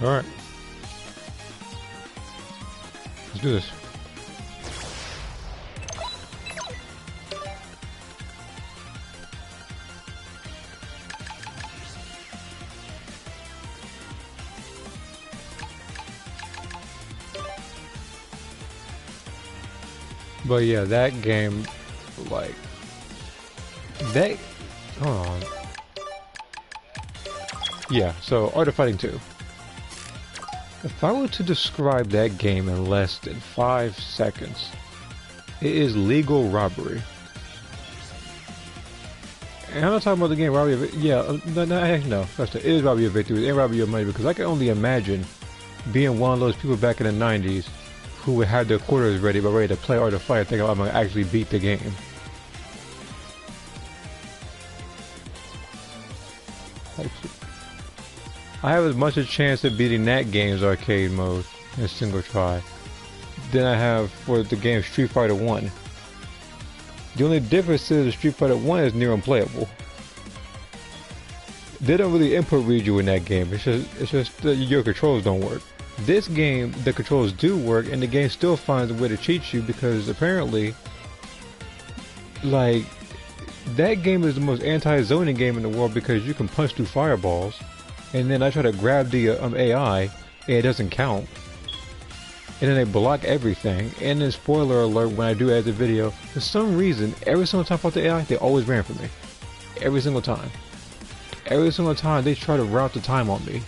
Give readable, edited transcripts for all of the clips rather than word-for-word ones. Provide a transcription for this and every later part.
Alright. Let's do this. But yeah, that game, like, that, hold on. Yeah, so Art of Fighting 2. If I were to describe that game in less than 5 seconds, it is legal robbery. And I'm not talking about the game robbery of, yeah, no, it is robbery of victory, it ain't robbery of money, because I can only imagine being one of those people back in the 90s who would have their quarters ready, but ready to play Art of Fight, thinking I'm gonna actually beat the game. I have as much a chance of beating that game's arcade mode in a single try than I have for the game Street Fighter 1. The only difference is Street Fighter 1 is near unplayable. They don't really input read you in that game, it's just your controls don't work. This game, the controls do work, and the game still finds a way to cheat you because apparently, like, that game is the most anti-zoning game in the world because you can punch through fireballs, and then I try to grab the AI, and it doesn't count, and then they block everything, and then spoiler alert, when I do edit the video, for some reason, every single time I fought the AI, they always ran for me. Every single time. Every single time they try to route the time on me.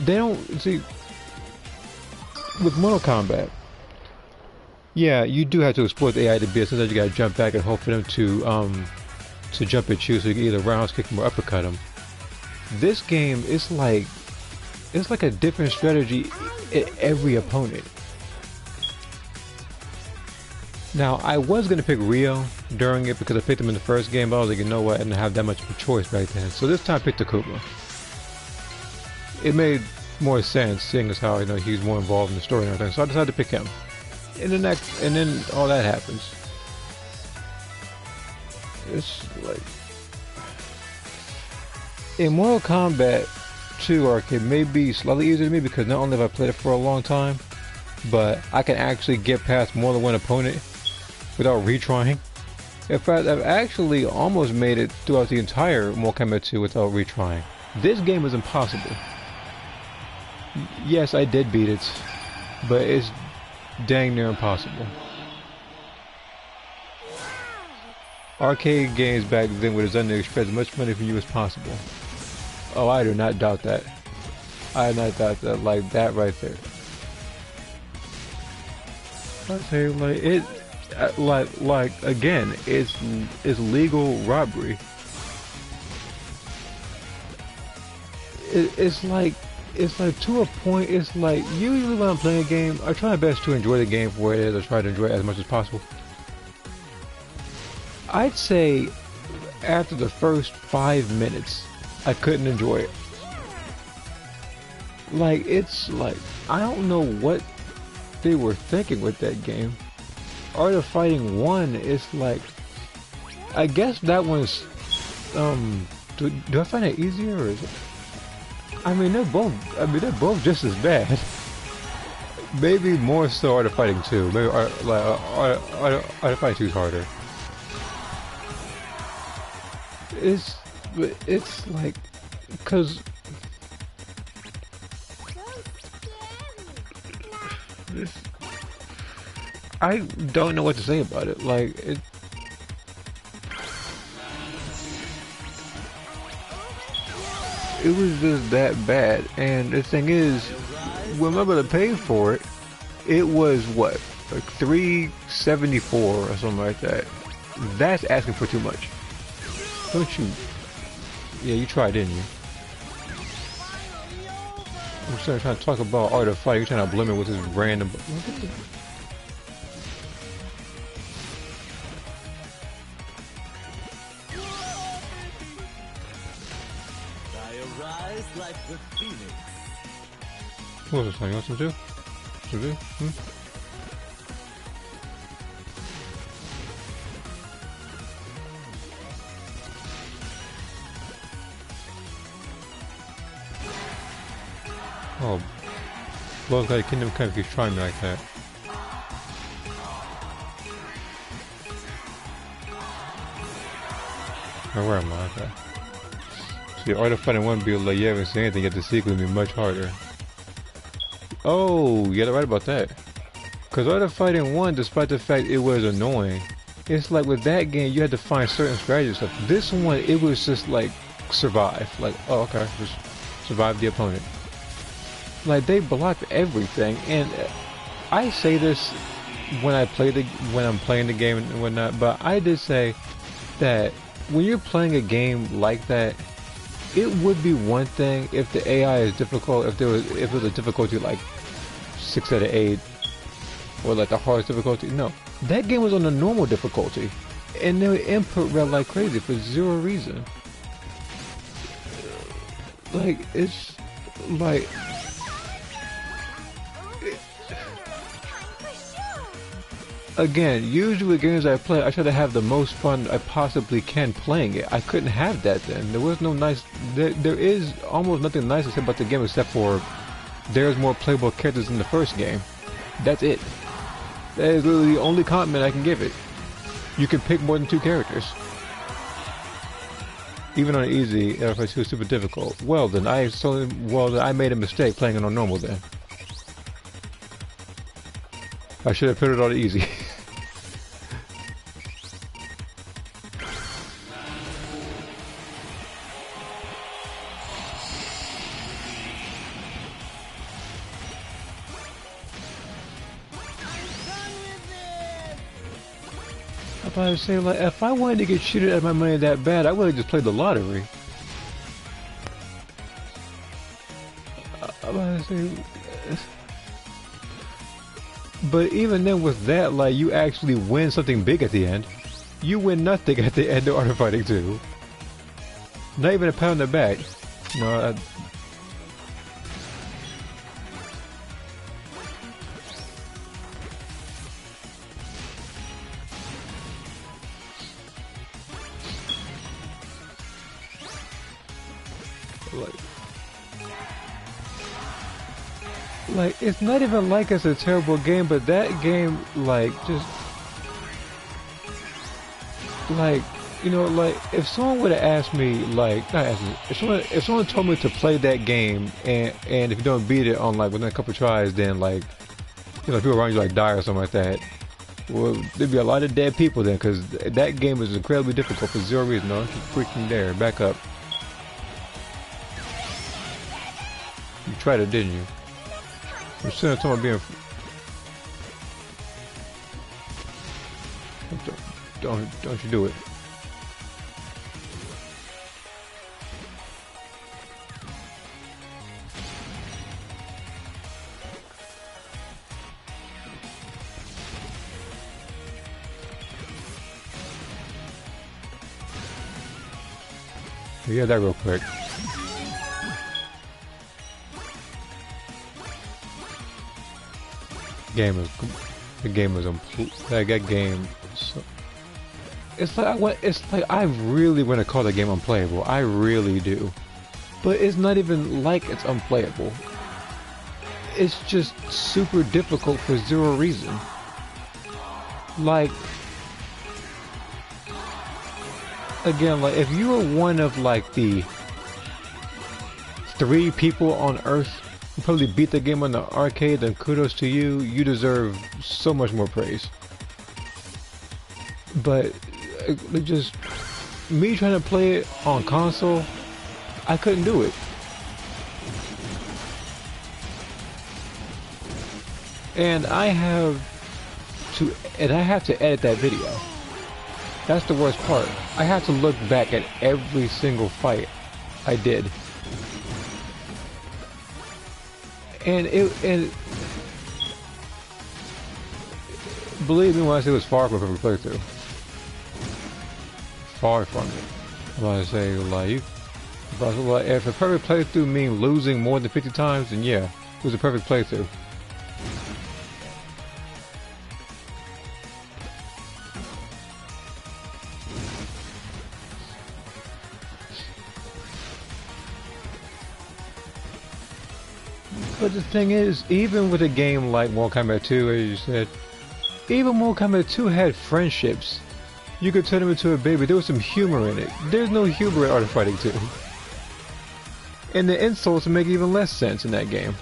They don't, see, with Mortal Kombat, yeah, you do have to exploit the AI to be, sometimes you gotta jump back and hope for them to jump at you so you can either roundhouse kick them or uppercut them. This game is like, it's like a different strategy at every opponent. Now, I was gonna pick Rio during it because I picked him in the first game, but I was like, you know what, I didn't have that much of a choice back then. So this time I picked Akuma. It made more sense, seeing as how, you know, he's more involved in the story and everything, so I decided to pick him. And then all that happens. It's like, in Mortal Kombat 2 arcade may be slightly easier to me because not only have I played it for a long time, but I can actually get past more than one opponent without retrying. In fact, I've actually almost made it throughout the entire Mortal Kombat 2 without retrying. This game is impossible. Yes, I did beat it, but it's dang near impossible. Arcade games back then would have done to expect as much money from you as possible. Oh, I do not doubt that. I do not doubt that, like that right there. I say, like it, like again, it's legal robbery. It's like to a point, it's like, usually when I'm playing a game, I try my best to enjoy the game for what it is, I try to enjoy it as much as possible. I'd say, after the first 5 minutes, I couldn't enjoy it. Like, it's like, I don't know what they were thinking with that game. Art of Fighting 1 is like, I guess that one's, do I find it easier, or is it? I mean, they're both just as bad. Maybe more so Art of Fighting 2. Maybe Art of Fighting 2 is harder. It's like, cause I don't know what to say about it. Like it was just that bad. And the thing is, when my brother paid for it, it was what, like $374 or something like that. That's asking for too much. Don't you? Yeah, you tried, didn't you? I'm trying to talk about Art of Fight. You're trying to blame it with this random. Like the phoenix. What was this thing? You want some too? Some too? Oh, Blood Guy Kingdom kind of keeps trying me like that. Or where am I? Okay. See, Art of Fighting 1 be like, you haven't seen anything yet, the sequel will be much harder. Oh, yeah, they're right about that. Because Art of Fighting 1, despite the fact it was annoying, it's like with that game, you had to find certain strategy stuff. This one, it was just like, survive. Like, oh, okay, just survive the opponent. Like, they blocked everything, and I say this when I'm playing the game and whatnot, but I did say that when you're playing a game like that, it would be one thing if the AI is difficult, if it was a difficulty like 6 out of 8, or like the hardest difficulty. No, that game was on a normal difficulty, and their input read like crazy for zero reason. Like, it's like again, usually with games I play, I try to have the most fun I possibly can playing it. I couldn't have that then. There was no nice. There is almost nothing nice to say about the game except for there's more playable characters in the first game. That's it. That is literally the only compliment I can give it. You can pick more than 2 characters. Even on easy, if it's too super difficult. Well then, I made a mistake playing it on normal then. I should have put it on easy. I was saying, like, if I wanted to get cheated at my money that bad, I would have just played the lottery. I was saying, but even then, with that, like, you actually win something big at the end. You win nothing at the end of Art of Fighting 2. Not even a pat on the back. No, like, it's not even like it's a terrible game, but that game, like, just, like, you know, like, if someone would have asked me, like, not asked me, if someone told me to play that game, and if you don't beat it on, like, within a couple tries, then, like, you know, people around you, like, die or something like that, well, there'd be a lot of dead people then, because that game is incredibly difficult for zero reason. No, keep freaking there, back up. You tried it, didn't you? I'm sitting there talking about being... Don't you do it. Yeah, that real quick. The game was like that game. So, it's like I really want to call the game unplayable. I really do, but it's not even like it's unplayable. It's just super difficult for zero reason. Like, again, like if you were one of like the 3 people on Earth who probably beat the game on the arcade, then kudos to you. You deserve so much more praise. But just me trying to play it on console, I couldn't do it. And I have to edit that video. That's the worst part. I have to look back at every single fight I did. And believe me when I say it was far from a perfect playthrough. Far from it. I'm gonna say, like, if a perfect playthrough means losing more than 50 times, then yeah, it was a perfect playthrough. But the thing is, even with a game like Mortal Kombat 2, as you said, even Mortal Kombat 2 had friendships. You could turn him into a baby. There was some humor in it. There's no humor in Art of Fighting 2. And the insults make even less sense in that game.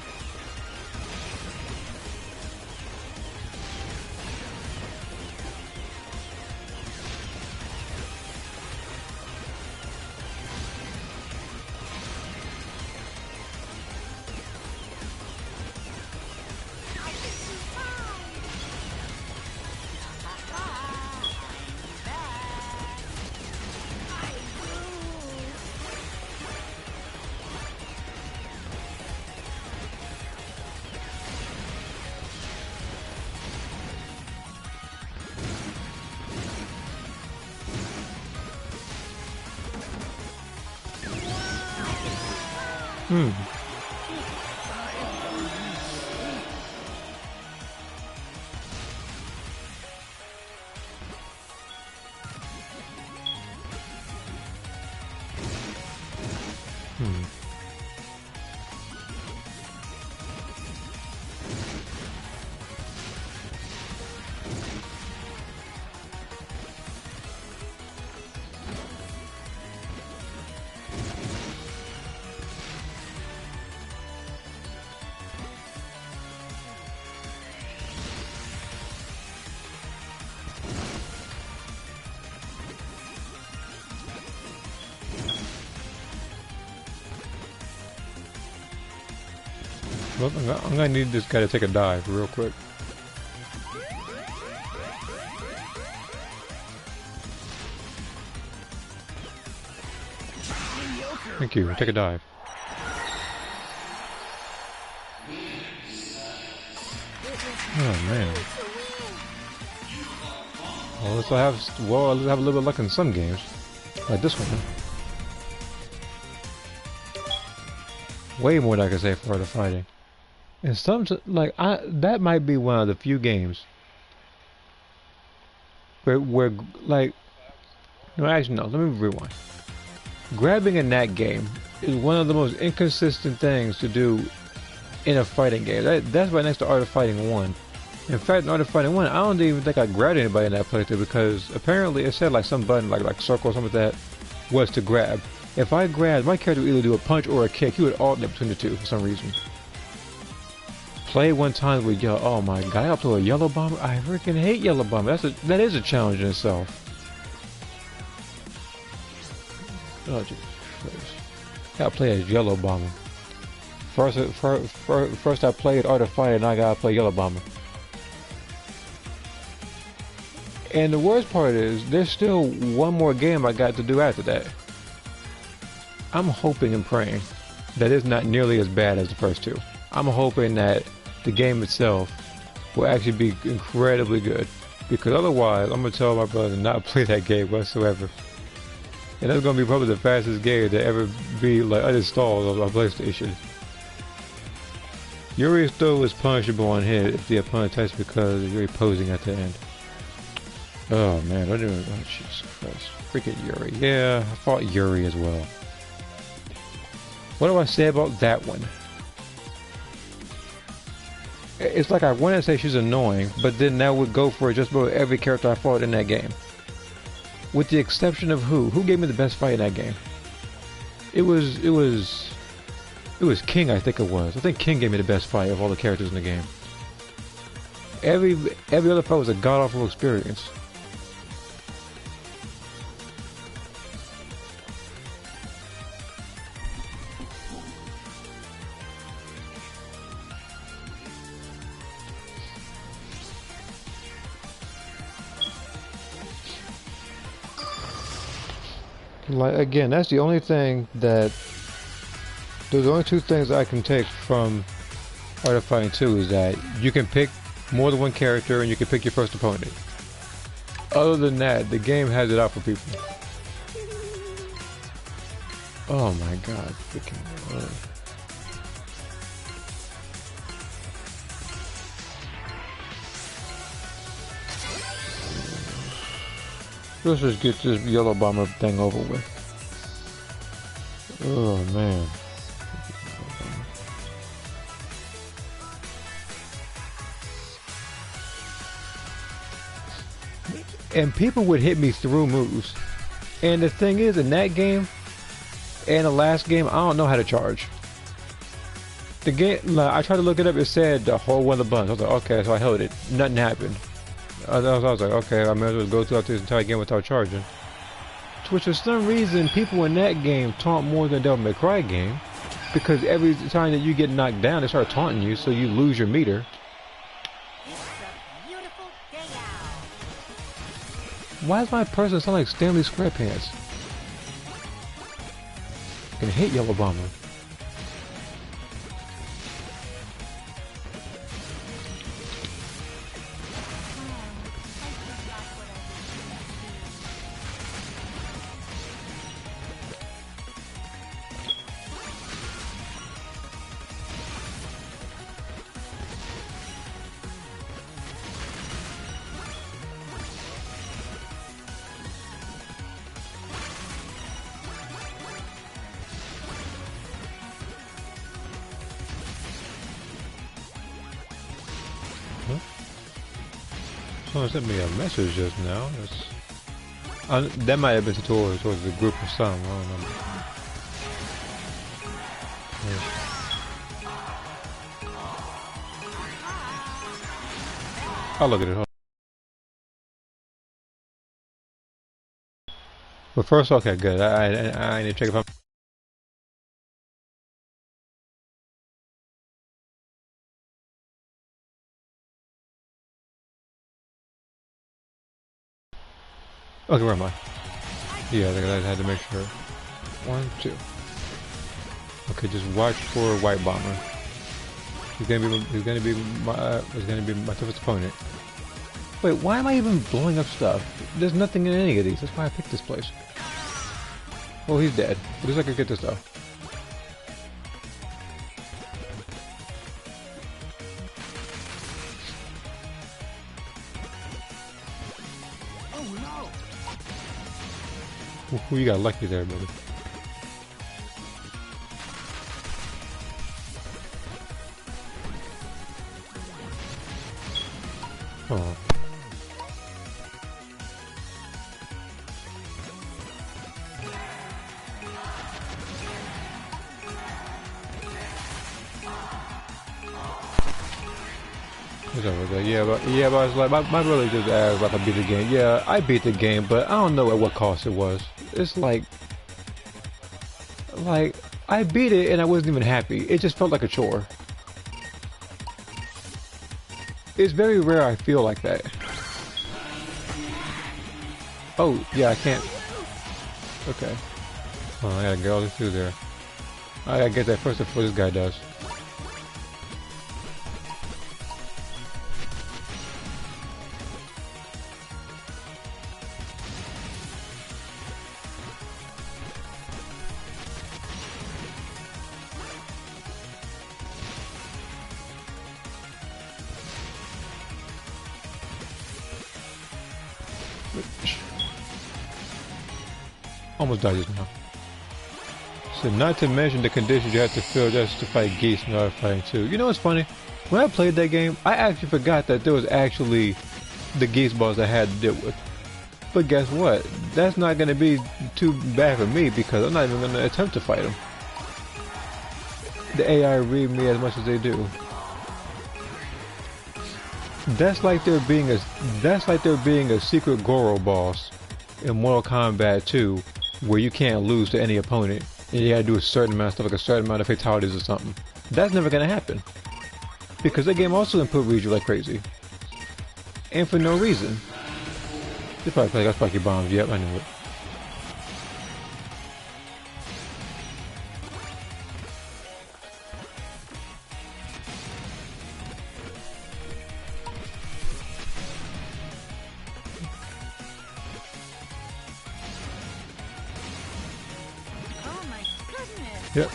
Hmm. Well, I'm gonna need this guy to take a dive real quick. Thank you. Take a dive. Oh man. Well, at least I have a little bit of luck in some games, like this one. Way more than I can say for the fighting. And some that might be one of the few games where like no, actually no. Let me rewind. Grabbing in that game is one of the most inconsistent things to do in a fighting game. That's right next to Art of Fighting 1. In fact, in Art of Fighting 1, I don't even think I grabbed anybody in that playthrough because apparently it said like some button like circle or something like that was to grab. If I grabbed, my character would either do a punch or a kick. He would alternate between the two for some reason. Played one time with oh my god, up to a yellow bomber. I freaking hate yellow bomber. That is a challenge in itself. Oh Jesus Christ! Gotta play as yellow bomber. First I played Art of Fighting, and I gotta play yellow bomber. And the worst part is, there's still one more game I got to do after that. I'm hoping and praying that it's not nearly as bad as the first two. I'm hoping that the game itself will actually be incredibly good, because otherwise I'm gonna tell my brother to not play that game whatsoever. And that's gonna be probably the fastest game to ever be like uninstalled on PlayStation. Yuri's throw is punishable on hit if the opponent touches because Yuri posing at the end. Oh man, oh Jesus Christ. Freaking Yuri. Yeah, I fought Yuri as well. What do I say about that one? It's like I want to say she's annoying, but then that would go for just about every character I fought in that game. With the exception of who? Who gave me the best fight in that game? It was King, I think it was. I think King gave me the best fight of all the characters in the game. Every other fight was a god-awful experience. Like again, that's the only thing that there's only two things I can take from Art of Fighting 2 is that you can pick more than one character and you can pick your first opponent. Other than that, the game has it out for people. Oh my god, freaking Let's just get this yellow bomber thing over with. Oh man. and people would hit me through moves. And the thing is, in that game and the last game, I don't know how to charge. The game, like, I tried to look it up. It said to hold one of the buttons. I was like, okay, so I held it. Nothing happened. I was like, okay, I may as well go throughout this entire game without charging. Which, for some reason, people in that game taunt more than Devil May Cry game, because every time that you get knocked down, they start taunting you, so you lose your meter. Why does my person sound like Stanley Squarepants? I can hate Yellow Bomber. Someone sent me a message just now. That might have been towards the group or something. I don't know. Yeah. I'll look at it. But first, okay, good. I need to check if I'm. Okay, where am I? Yeah, I had to make sure. 1, 2. Okay, just watch for White Bomber. He's gonna be my toughest opponent. Wait, why am I even blowing up stuff? There's nothing in any of these. That's why I picked this place. Well, he's dead. At least I could get this stuff. Ooh, you got lucky there, buddy. Oh. Yeah, but I was like, my brother just asked if I beat the game. Yeah, I beat the game, but I don't know at what cost it was. It's like I beat it and I wasn't even happy. It just felt like a chore. It's very rare I feel like that. Oh, yeah, I can't. Okay. Oh, I gotta get all this through there. I gotta get that first before this guy does. Almost died just now. So not to mention the conditions you have to fill just to fight geese and other fighting too. You know what's funny? When I played that game, I actually forgot that there was actually the geese balls I had to deal with. But guess what? That's not going to be too bad for me because I'm not even going to attempt to fight them. The AI read me as much as they do. That's like there being a secret Goro boss in Mortal Kombat 2 where you can't lose to any opponent and you gotta do a certain amount of stuff, like a certain amount of fatalities or something. That's never gonna happen. Because that game also input reads you like crazy. And for no reason. They probably play got spiky bombs, yep, I knew it. Yep.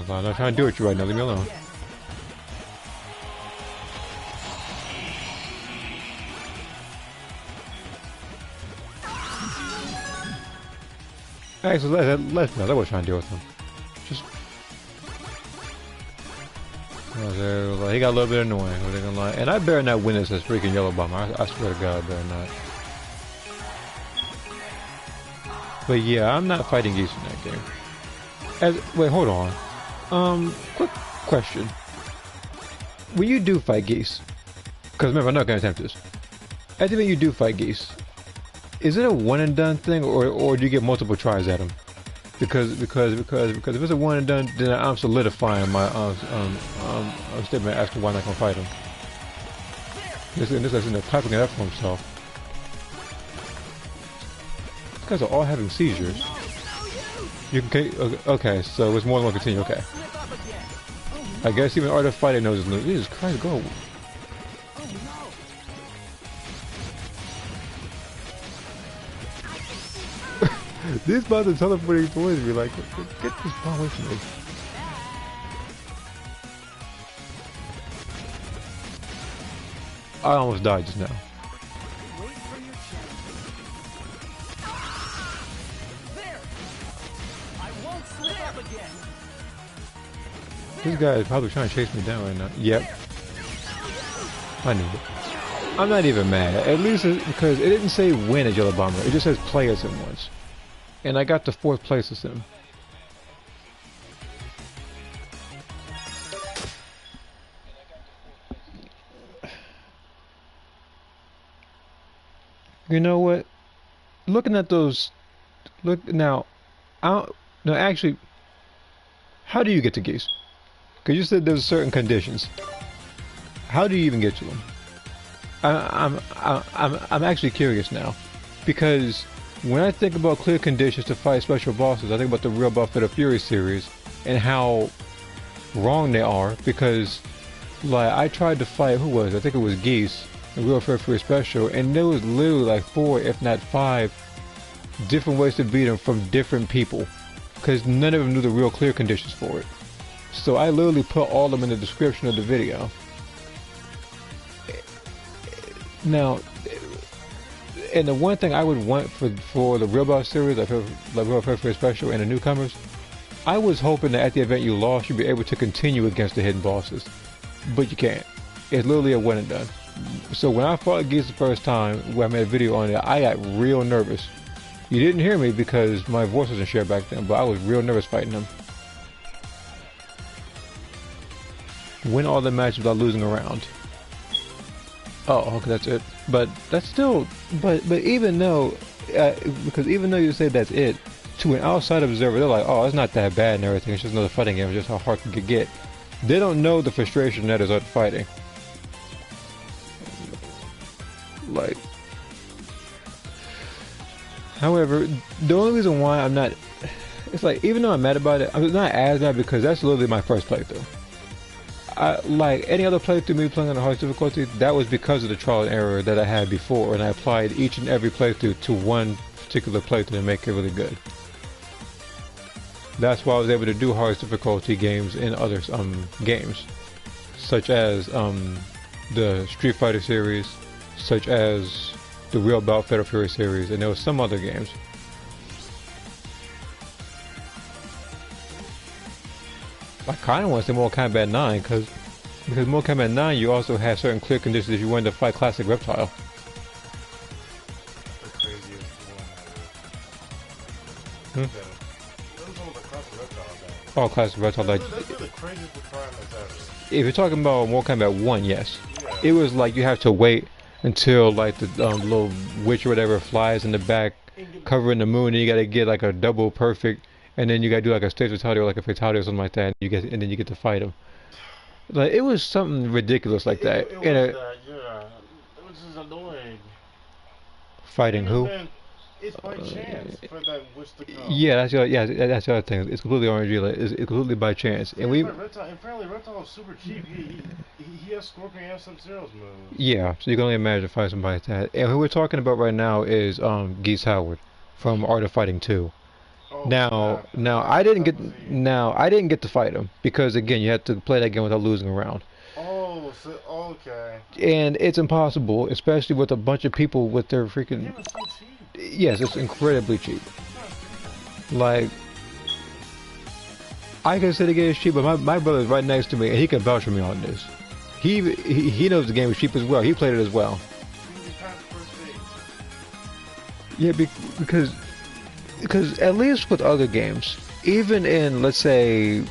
I'm not trying to do it with you right now, leave me alone. Actually, let's not. I was trying to deal with him. Just. Like, he got a little bit annoying, what they gonna lie. And I better not win this as freaking Yellow Bomber. I swear to God, I better not. But yeah, I'm not fighting geese in that game. Wait, hold on. Quick question. When you do fight geese, because remember, I'm not gonna attempt this. At the end you do fight geese, is it a one and done thing, or do you get multiple tries at them? Because if it's a one and done, then I'm solidifying my statement as to why I'm not gonna fight him. This guy's in there clapping it up for himself. These guys are all having seizures. You can okay, so it's more than one continue. Okay. I guess even Art of Fighting knows his new. Jesus Christ, go. These bots are teleporting towards me, like, get this bot away from me. I almost died just now. This guy is probably trying to chase me down right now. Yep. I knew it. I'm not even mad. At least because it didn't say win at Yellow Bomber. It just says play as him once. And I got the 4th place as him. You know what? Looking at those, look now. No, actually, how do you get to geese? Because you said there's certain conditions. How do you even get to them? I'm actually curious now, because when I think about clear conditions to fight special bosses, I think about the Real Buffet of Fury series and how wrong they are. Because, like, I tried to fight, who was it? I think it was Geese in Real Buffet Fury Special, and there was literally like 4, if not 5, different ways to beat them from different people, because none of them knew the real clear conditions for it. So I literally put all of them in the description of the video. Now, and the one thing I would want for the Real Boss series, like Real Buffet Special and the newcomers, I was hoping that at the event you lost, you'd be able to continue against the hidden bosses. But you can't. It's literally a one and done. So when I fought Geese the first time, when I made a video on it, I got real nervous. You didn't hear me because my voice wasn't shared back then, but I was real nervous fighting him. Win all the matches without losing a round. Oh, okay, that's it. But that's still, but even though, because even though you say that's it, to an outside observer, they're like, oh, it's not that bad and everything. It's just another fighting game. It's just how hard it could get. They don't know the frustration that is art fighting. Like, however, the only reason why I'm not, it's like, even though I'm mad about it, I'm not as mad because that's literally my first playthrough. Like any other playthrough, me playing on the hardest difficulty, that was because of the trial and error that I had before, and I applied each and every playthrough to one particular playthrough to make it really good. That's why I was able to do hardest difficulty games in other games, such as the Street Fighter series, such as the Real Buffet of Fury series, and there were some other games. I kind of want to say Mortal Kombat 9 because Mortal Kombat 9 you also have certain clear conditions if you wanted to fight Classic Reptile. The craziest one. Oh, Classic Reptile. Like, those are the craziest requirements ever. if you're talking about Mortal Kombat 1, yes. Yeah. It was like you have to wait until like the little witch or whatever flies in the back covering the moon, and you gotta get like a double perfect. And then you gotta do like a stage fatality or like a fatality or something like that, and then you get to fight him. Like it was something ridiculous like that. It was that, yeah. It was just annoying. Fighting who? It's by chance for that wish to come. Yeah, that's the other thing. It's completely RNG. Like, it's completely by chance. And apparently Reptile is super cheap. He has Scorpion and Sub-Zero's moves. Yeah, so you can only imagine fighting somebody like that. And who we're talking about right now is Geese Howard from Art of Fighting 2. Now I didn't get to fight him because again you had to play that game without losing a round. Oh, so, okay. And it's impossible, especially with a bunch of people with their freaking. Yeah, it's so cheap. Yes, it's incredibly cheap. Like I can say the game is cheap, but my brother's right next to me, and he can vouch for me on this. He knows the game is cheap as well. He played it as well. Yeah, because at least with other games, even in, let's say,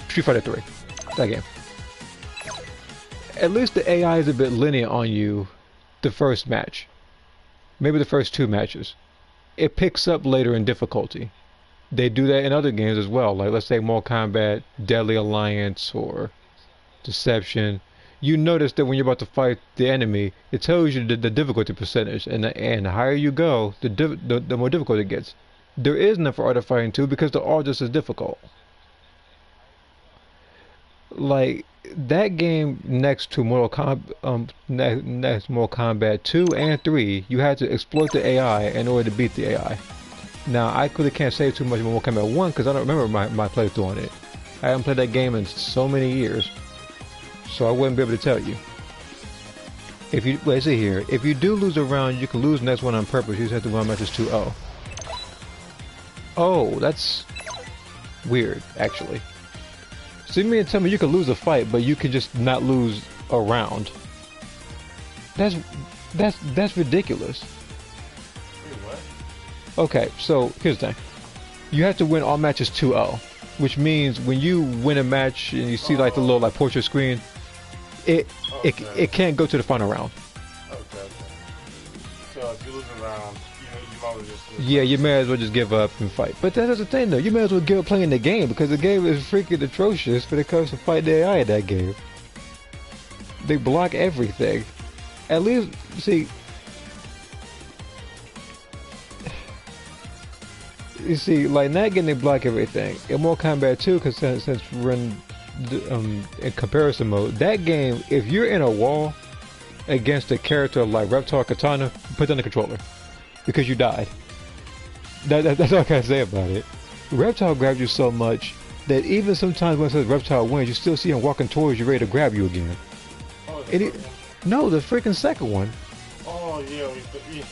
Street Fighter 3, that game, at least the AI is a bit linear on you the first match. Maybe the first 2 matches. It picks up later in difficulty. They do that in other games as well, like let's say Mortal Kombat, Deadly Alliance, or Deception. You notice that when you're about to fight the enemy, it tells you the difficulty percentage, and the higher you go, the more difficult it gets. There is none for Art of Fighting 2 because they're all just as difficult. Like that game next to next Mortal Kombat 2 and 3, you had to exploit the AI in order to beat the AI. Now I clearly can't say too much about Mortal Kombat 1 because I don't remember my playthrough on it. I haven't played that game in so many years, so I wouldn't be able to tell you. If you let's see here, if you do lose a round, you can lose the next one on purpose. You just have to run matches 2-0. Oh, that's weird, actually. So you mean to tell me you could lose a fight, but you could just not lose a round? That's ridiculous. Wait, what? Okay, so here's the thing. You have to win all matches 2-0, which means when you win a match and you see like the little like portrait screen, it can't go to the final round. Okay. So if you lose a round, you might as well just lose. Yeah, you may as well just give up and fight. But that's the thing though, you may as well give up playing the game because the game is freaking atrocious when it comes to fighting the AI in that game. They block everything. At least, see, you see, like in that game they block everything. In Mortal Kombat 2, because since we're in comparison mode, that game, if you're in a wall against a character like Reptile Katana, put down the controller because you died. That's all I can say about it. Reptile grabs you so much that even sometimes when it says Reptile wins, you still see him walking towards you, ready to grab you again. Oh, no, the freaking second one. Oh yeah, yeah.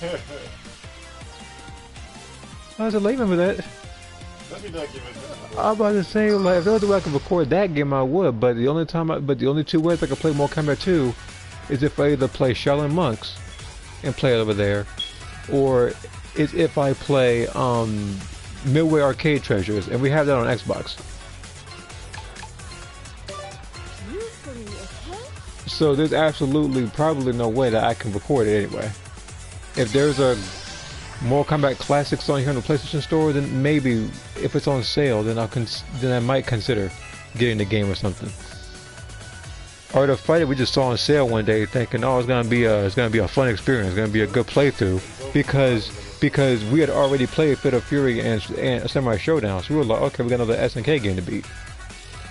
I was like, remember that? Let me not give it. I'm about to say, like, if there was a way I could record that game, I would. But the only 2 ways I could play Mortal Kombat 2 is if I either play Shaolin Monks and play it over there, or is if I play Midway Arcade Treasures, and we have that on Xbox. So there's absolutely probably no way that I can record it anyway. If there's a Mortal Kombat Classics on here in the PlayStation Store, then maybe if it's on sale, then I might consider getting the game or something. Art of Fighting we just saw on sale one day, thinking, oh, it's gonna be a fun experience, it's gonna be a good playthrough, because we had already played Fatal Fury and Samurai Showdown, so we were like, okay, we got another SNK game to beat.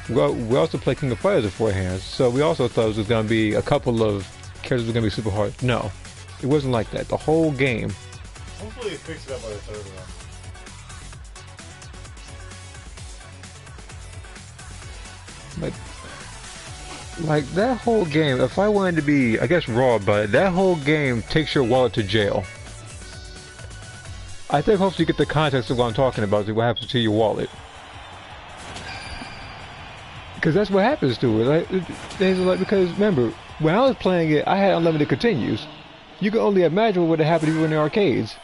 We also played King of Fighters beforehand, so we also thought it was gonna be a couple of characters were gonna be super hard. No, it wasn't like that. The whole game. Hopefully it fixes it up by the third one. Like that whole game, if I wanted to be, I guess, raw, but that whole game takes your wallet to jail. I think hopefully you get the context of what I'm talking about, what happens to your wallet. Because that's what happens to it. Like, because remember, when I was playing it, I had unlimited continues. You can only imagine what would have happened if you were in the arcades.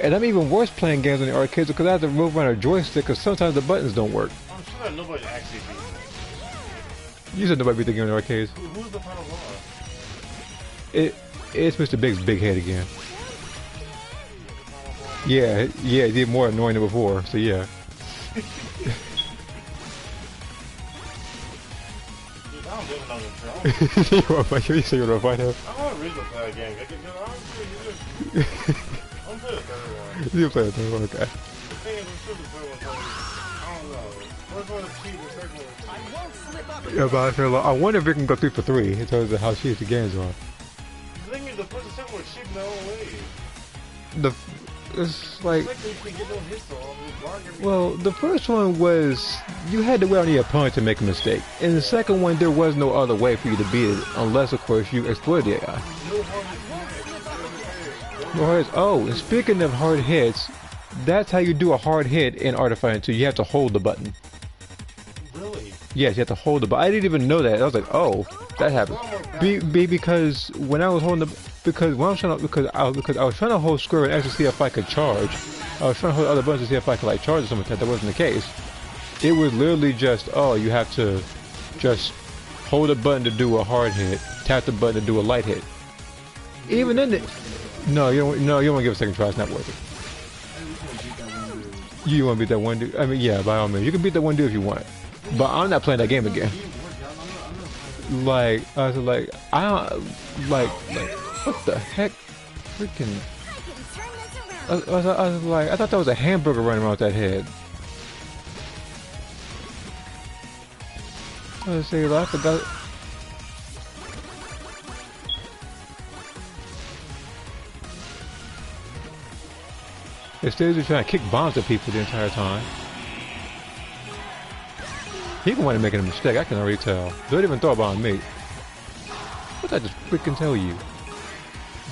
And I'm even worse playing games in the arcades because I have to move around a joystick because sometimes the buttons don't work. I'm sure that nobody actually beat it. You said nobody beat the game in the arcades. Who's the final boss? It's Mr. Big's big head again. Yeah, he did more annoying than before, so yeah. You want to fight him? You say you want to fight him? I want to read the third game. I'm play the third one. You play the third one, okay. The thing is, I'm sure the third one, I don't know. First one is cheap, the second one is cheap. I won't slip up. Yeah, but I feel like, I wonder if we can go 3 for 3 in terms of how cheap the games are. The thing is, the first and second one is cheap in their own way. It's like, well, the first one was, you had to wait on the opponent to make a mistake. In the second one, there was no other way for you to beat it, unless, of course, you exploited the AI. No hard hits. Oh, and speaking of hard hits, that's how you do a hard hit in Art of Fighting 2. You have to hold the button. Yes, you have to hold the. But I didn't even know that. I was like, oh, that happened. Because when I was holding the, because when I was trying to, because I was trying to hold square and actually see if I could charge. I was trying to hold other buttons to see if I could like charge or something like that. That wasn't the case. It was literally just, oh, you have to just hold a button to do a hard hit, tap the button to do a light hit. Even then, no, you don't. No, you don't want to give it a second try. It's not worth it. You want to beat that one dude? I mean, yeah, by all means, you can beat that one dude if you want. But I'm not playing that game again. Like, I was like, I don't, like, what the heck? Freaking. I was like, I thought that was a hamburger running around with that head. I was saying, I forgot. Instead of trying to kick bombs at people the entire time. He wasn't making a mistake, I can already tell. Don't even throw a bomb at me. What did I just freaking tell you?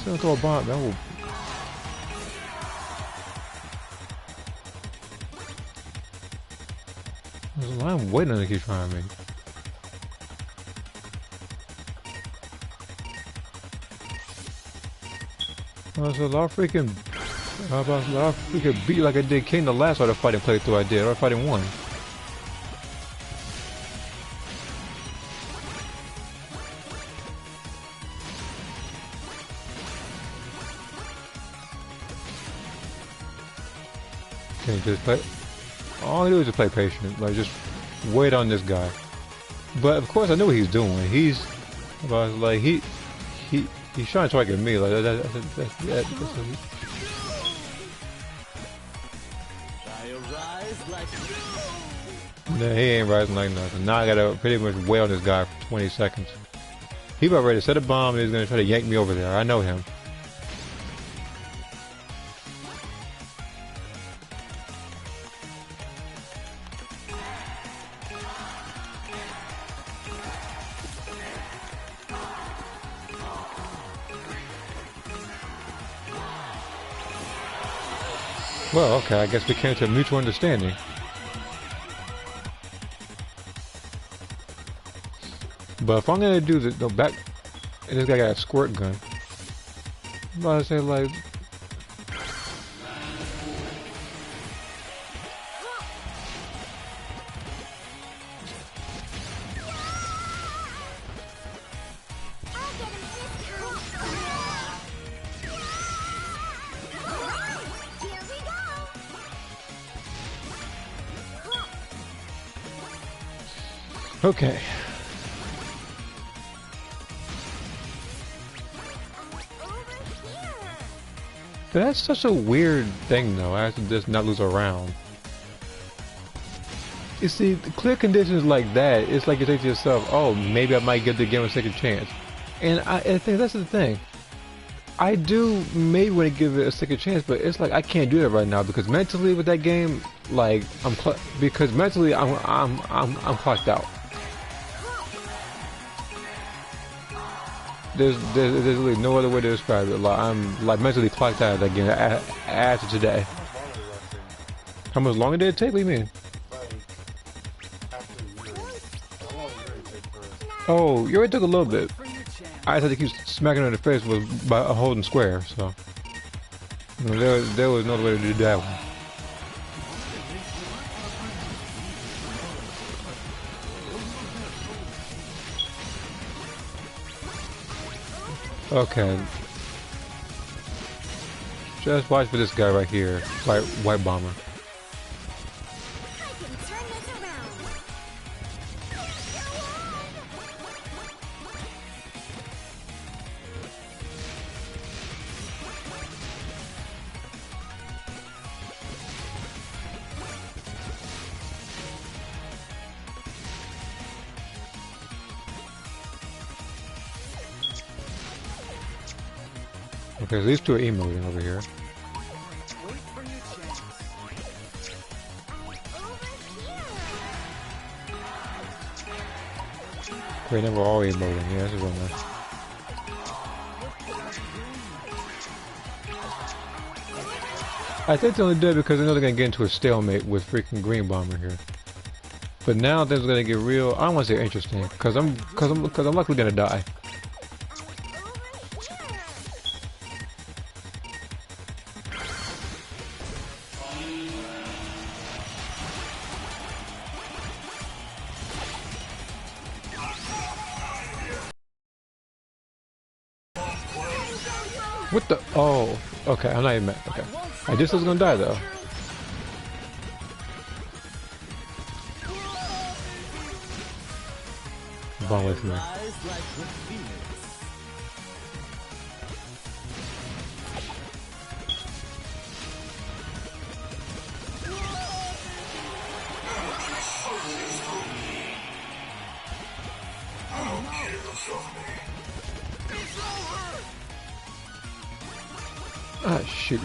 Don't throw a bomb, man. I'm waiting on to keep trying me. I was a lot of freaking. I was a lot of freaking beat like I did King the last other fighting playthrough I did, or fighting 1. Okay, just play. All I do is just play patient, like just wait on this guy. But of course, I know what he's doing. He's, I was like, he's trying to target me. Like that's nah, he ain't rising like nothing. Now I gotta pretty much wait on this guy for 20 seconds. He about ready to set a bomb and he's gonna try to yank me over there. I know him. Well, okay, I guess we came to a mutual understanding. But if I'm gonna do the back, and this guy got a squirt gun, I'm about to say like, okay. That's such a weird thing though, I have to just not lose a round. You see, clear conditions like that, it's like you think to yourself, oh, maybe I might give the game a second chance. And I think that's the thing. I do maybe want to give it a second chance, but it's like I can't do that right now because mentally with that game, like I'm mentally I'm clocked out. There's really no other way to describe it. Like I'm like mentally clocked out of that game after today. How much longer did it take? What do you mean? Oh, you already took a little bit. I just had to keep smacking her in the face by holding square, so you know, there was no other way to do that one. Okay. Just watch for this guy right here, white bomber. Okay, so these two are emoting over here. Okay, never all emoting. Yeah, this is real nice. I think they only did it because I know they're gonna get into a stalemate with freaking Green Bomber here. But now things are gonna get real. I don't want to say interesting, cause I'm likely gonna die. What the? Oh, okay. I'm not even mad. Okay. I just was gonna die though. Bomb away from me. Ah, shoot.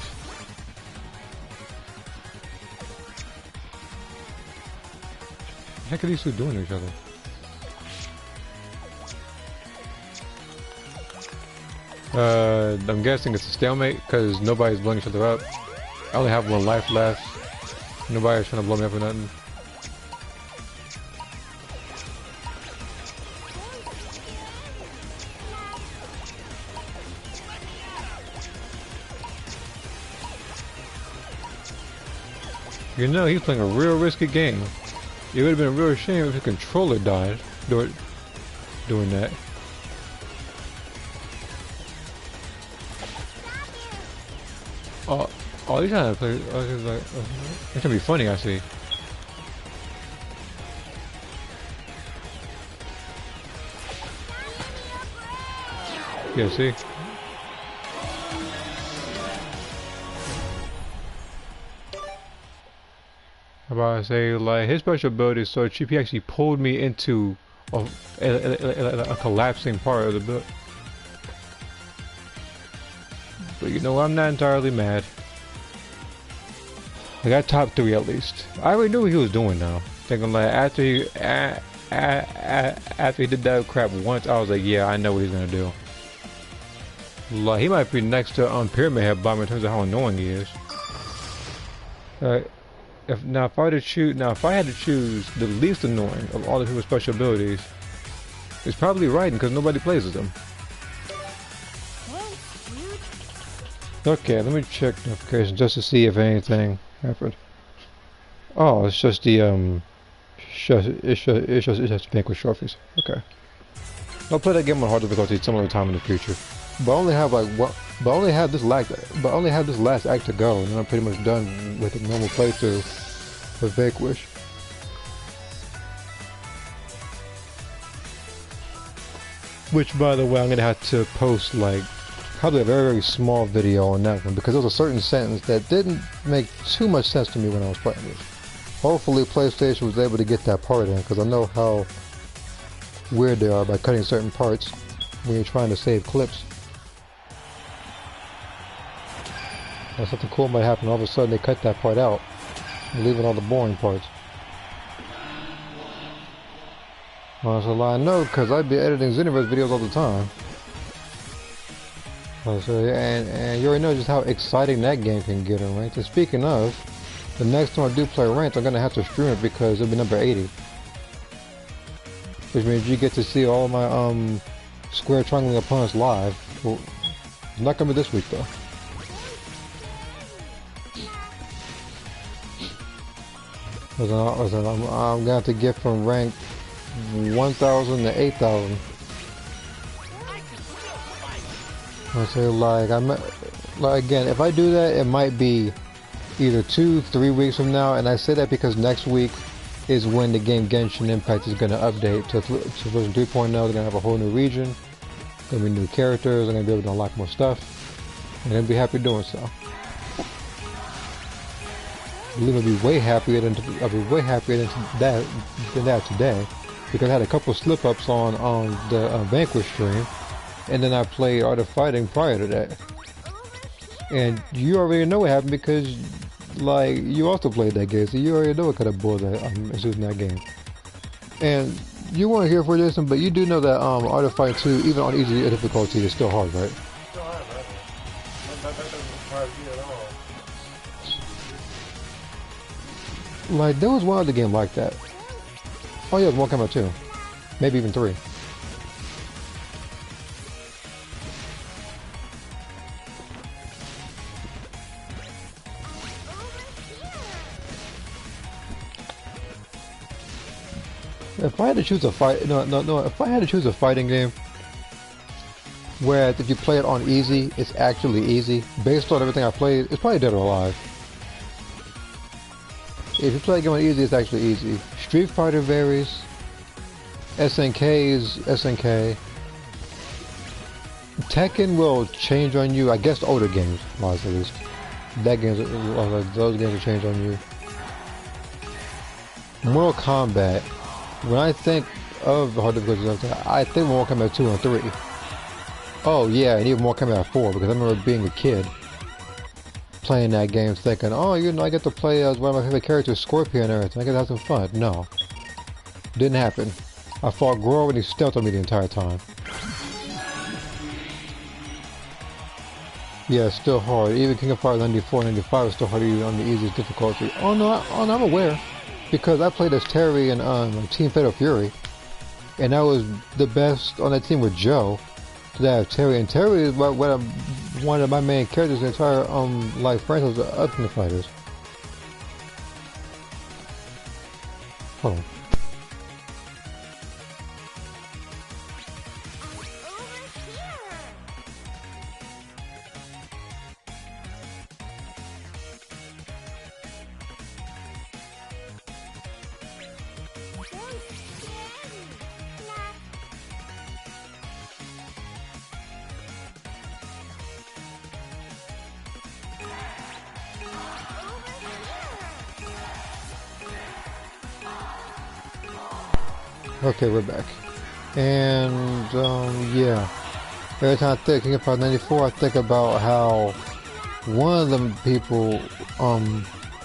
The heck are these two doing to each other? I'm guessing it's a stalemate because nobody's blowing each other up. I only have one life left. Nobody's trying to blow me up or nothing. You know, he's playing a real risky game. It would have been a real shame if the controller died doing that. Oh, he's trying to play. Oh, he's like, it's gonna be funny, I see. Yeah, see? How about I say, like, his special ability is so cheap, he actually pulled me into a collapsing part of the build. But you know, I'm not entirely mad. I got top 3 at least. I already knew what he was doing now. Thinking like, after he did that crap once, I was like, yeah, I know what he's gonna do. Like, he might be next to Pyramid Head Bomber in terms of how annoying he is. If I had to choose the least annoying of all the people's special abilities, it's probably Raiden because nobody plays with him. Okay, let me check notifications just to see if anything happened. Oh, it's just the it's just Vanquish trophies. Okay, I'll play that game on hard difficulty some other time in the future. But I only have but I only have this last act to go, and then I'm pretty much done with the normal playthrough with Vanquish. Which, by the way, I'm gonna have to post like probably a very small video on that one because there was a certain sentence that didn't make too much sense to me when I was playing this. Hopefully, PlayStation was able to get that part in because I know how weird they are by cutting certain parts when you're trying to save clips. When something cool might happen, all of a sudden they cut that part out, leaving all the boring parts. Well, that's a lie, no, because I'd be editing Xenoverse videos all the time. And you already know just how exciting that game can get in ranked. And speaking of, the next time I do play ranked, I'm gonna have to stream it because it'll be number 80, which means you get to see all my square triangle opponents live. Well, it's not gonna be this week though. I'm gonna have to get from rank 1,000 to 8,000. I say like again, if I do that, it might be either 2-3 weeks from now, and I say that because next week is when the game Genshin Impact is going to update to version 3.0. They're going to have a whole new region, going to be new characters. I'm going to be able to unlock more stuff, and I'll be happy doing so. I'll be way happier than that today, because I had a couple slip ups on the Vanquish stream. And then I played Art of Fighting prior to that. And you already know what happened because, like, you also played that game, so you already know what kind of bull that is in that game. And you weren't here for this, but you do know that Art of Fighting 2, even on easy difficulty, is still hard, right? Still hard, right? That doesn't surprise me at all. Like, there was one other game like that. Oh yeah, Mortal Kombat 2. Maybe even 3. If I had to choose a fight, no. If I had to choose a fighting game where if you play it on easy, it's actually easy. Based on everything I played, it's probably Dead or Alive. If you play a game on easy, it's actually easy. Street Fighter varies. SNK is SNK. Tekken will change on you. I guess older games, at least. Those games will change on you. Mortal Kombat. When I think of hard difficulties, I think Mortal Kombat 2 and 3. Oh yeah, and even Mortal Kombat 4, because I remember being a kid playing that game thinking, oh, you know, I get to play as one of my favorite characters, Scorpion and everything. I get to have some fun. No. Didn't happen. I fought Goro and he stealthed on me the entire time. Yeah, it's still hard. Even King of Fighters 94 and 95 is still hard even on the easiest difficulty. Oh no, I'm aware. Because I played as Terry and Team Fatal Fury, and I was the best on that team with Joe. So I have Terry, and Terry is one of my main characters in the entire like franchise of Ultimate Fighters. Hold on. Okay, we're back. And, yeah. Every time I think King of Fighters 94, I think about how one of them people,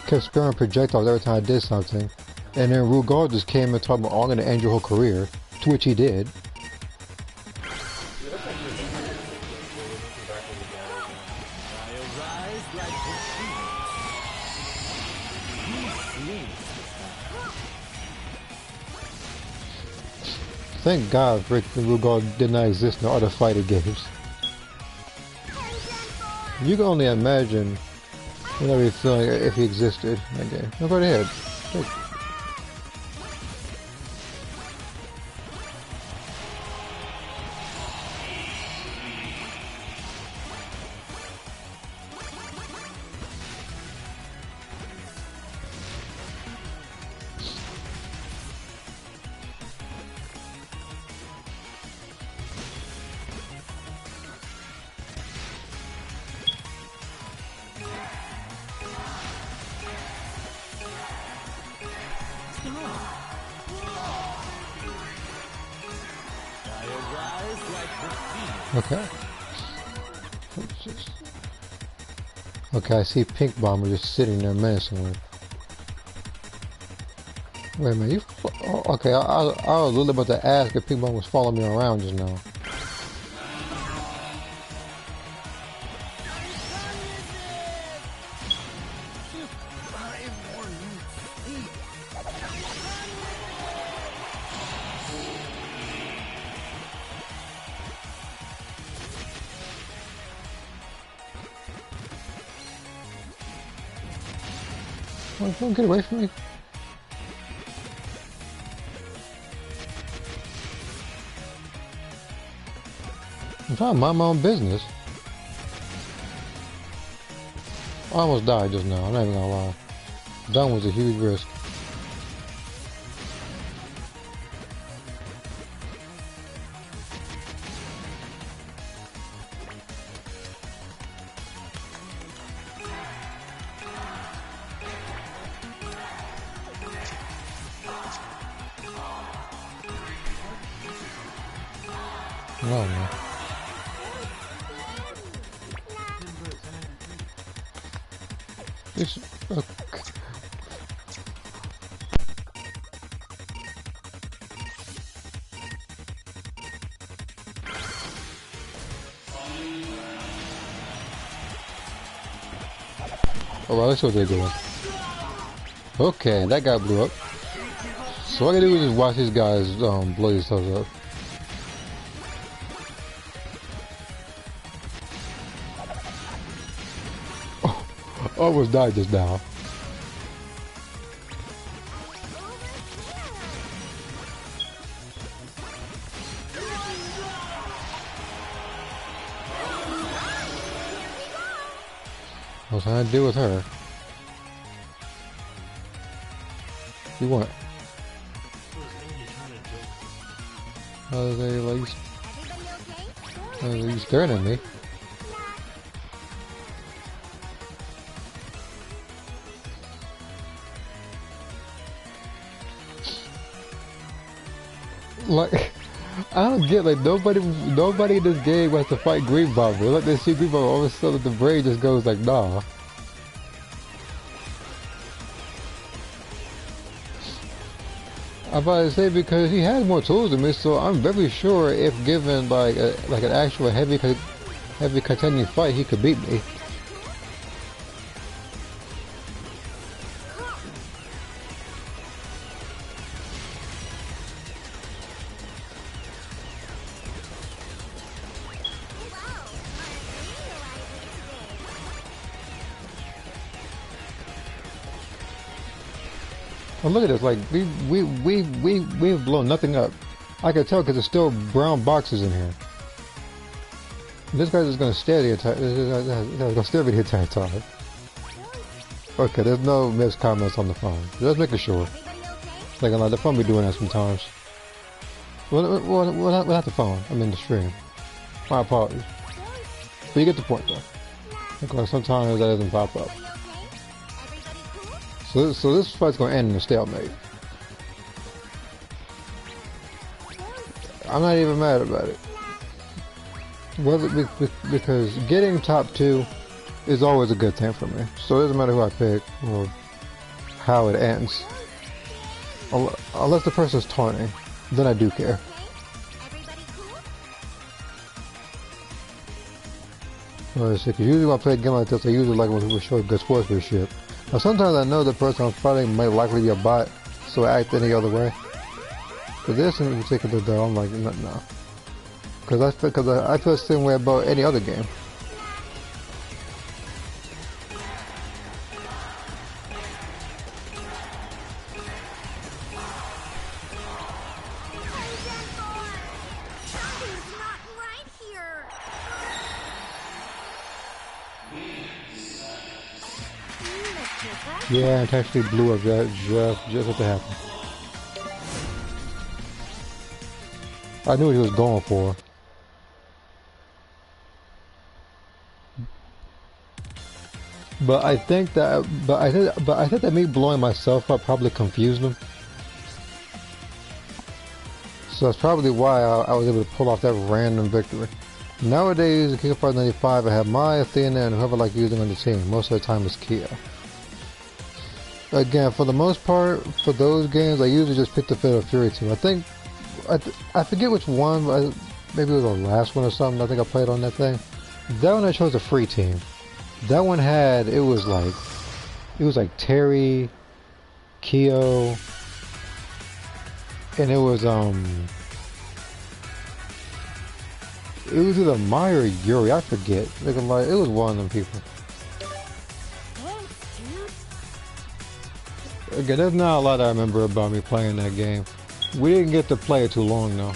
kept sparing projectiles every time I did something. And then Rugal just came and told me, oh, I'm gonna end your whole career. To which he did. Thank God Rick and Rugal did not exist in the other fighting games. You can only imagine whatever you feel like if he existed in that game. Go right ahead. Okay. Okay, I see Pink Bomber just sitting there menacingly. Wait a minute, okay, I was literally about to ask if Pink Bomber was following me around just now. Don't get away from me. I'm trying to mind my own business. I almost died just now, I'm not even gonna lie. That was a huge risk. No, man. It's okay. Oh, well, let's see what they're doing. Okay, that guy blew up. So all I gotta do is just watch these guys blow themselves up. Oh, I almost died just now. I was trying to deal with her. You what? Oh, they like you staring at me. Like, I don't get, like, nobody in this game wants to fight Green Bomber. Like, they see Green Bomber, all of a sudden the brain just goes like, nah. I'm about to say, because he has more tools than me, so I'm very sure if given like an actual heavy contending fight, he could beat me. Well, look at this, like, we've blown nothing up. I can tell because there's still brown boxes in here. This guy's just gonna stare the entire time. Okay, there's no missed comments on the phone. Just making sure. Like, the phone be doing that sometimes. Well, not the phone, I mean the stream. My apologies. But you get the point though. Like, sometimes that doesn't pop up. So this fight's gonna end in a stalemate. I'm not even mad about it. Because getting top 2 is always a good thing for me. So it doesn't matter who I pick or how it ends. Unless the person's taunting, then I do care. Because usually when I play a game like this, I usually like when people show good sportsmanship. Now sometimes I know the person I'm fighting might likely be a bot, so I act any other way. But this in particular though, I'm like, no. Because I feel the same way about any other game. Yeah, it actually blew up just at the happen. I knew what he was going for. But I think that me blowing myself up probably confused him. So that's probably why I was able to pull off that random victory. Nowadays in King of Fighters 95, I have my Athena and whoever I like using on the team. Most of the time it's Kia. Again, for the most part, for those games, I usually just pick the Fatal Fury team. I forget which one, but maybe it was the last one or something. I think I played on that thing. That one I chose a free team. That one had, it was like Terry, Kyo, and it was either Mai or Yuri, I forget. It was one of them people. Again, there's not a lot I remember about me playing that game. We didn't get to play it too long though,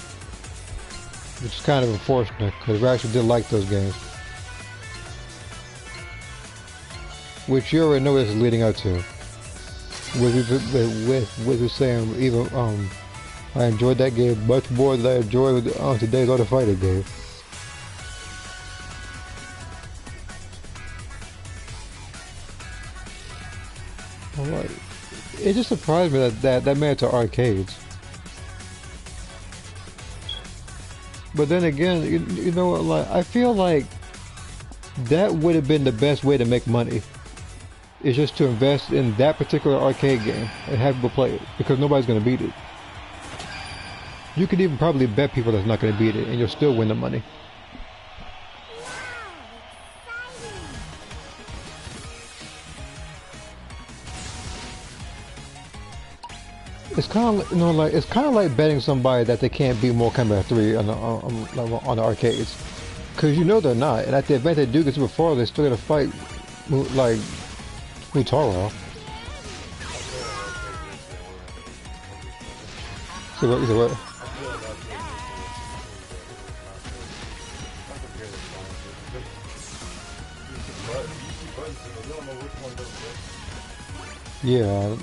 which is kind of unfortunate because we actually did like those games. Which you already know what this is leading up to. With you saying, even I enjoyed that game much more than I enjoyed today's other fighting game. Alright. It just surprised me that made it to arcades. But then again, you know what, like, I feel like that would have been the best way to make money. Is just to invest in that particular arcade game and have people play it, because nobody's going to beat it. You could even probably bet people that's not going to beat it and you'll still win the money. It's kind of, you know, like it's kind of like betting somebody that they can't beat Mortal Kombat 3 on the arcades, because you know they're not. And at the event they do get super far, they still gotta fight like Mutaro. So what? So what? Yeah.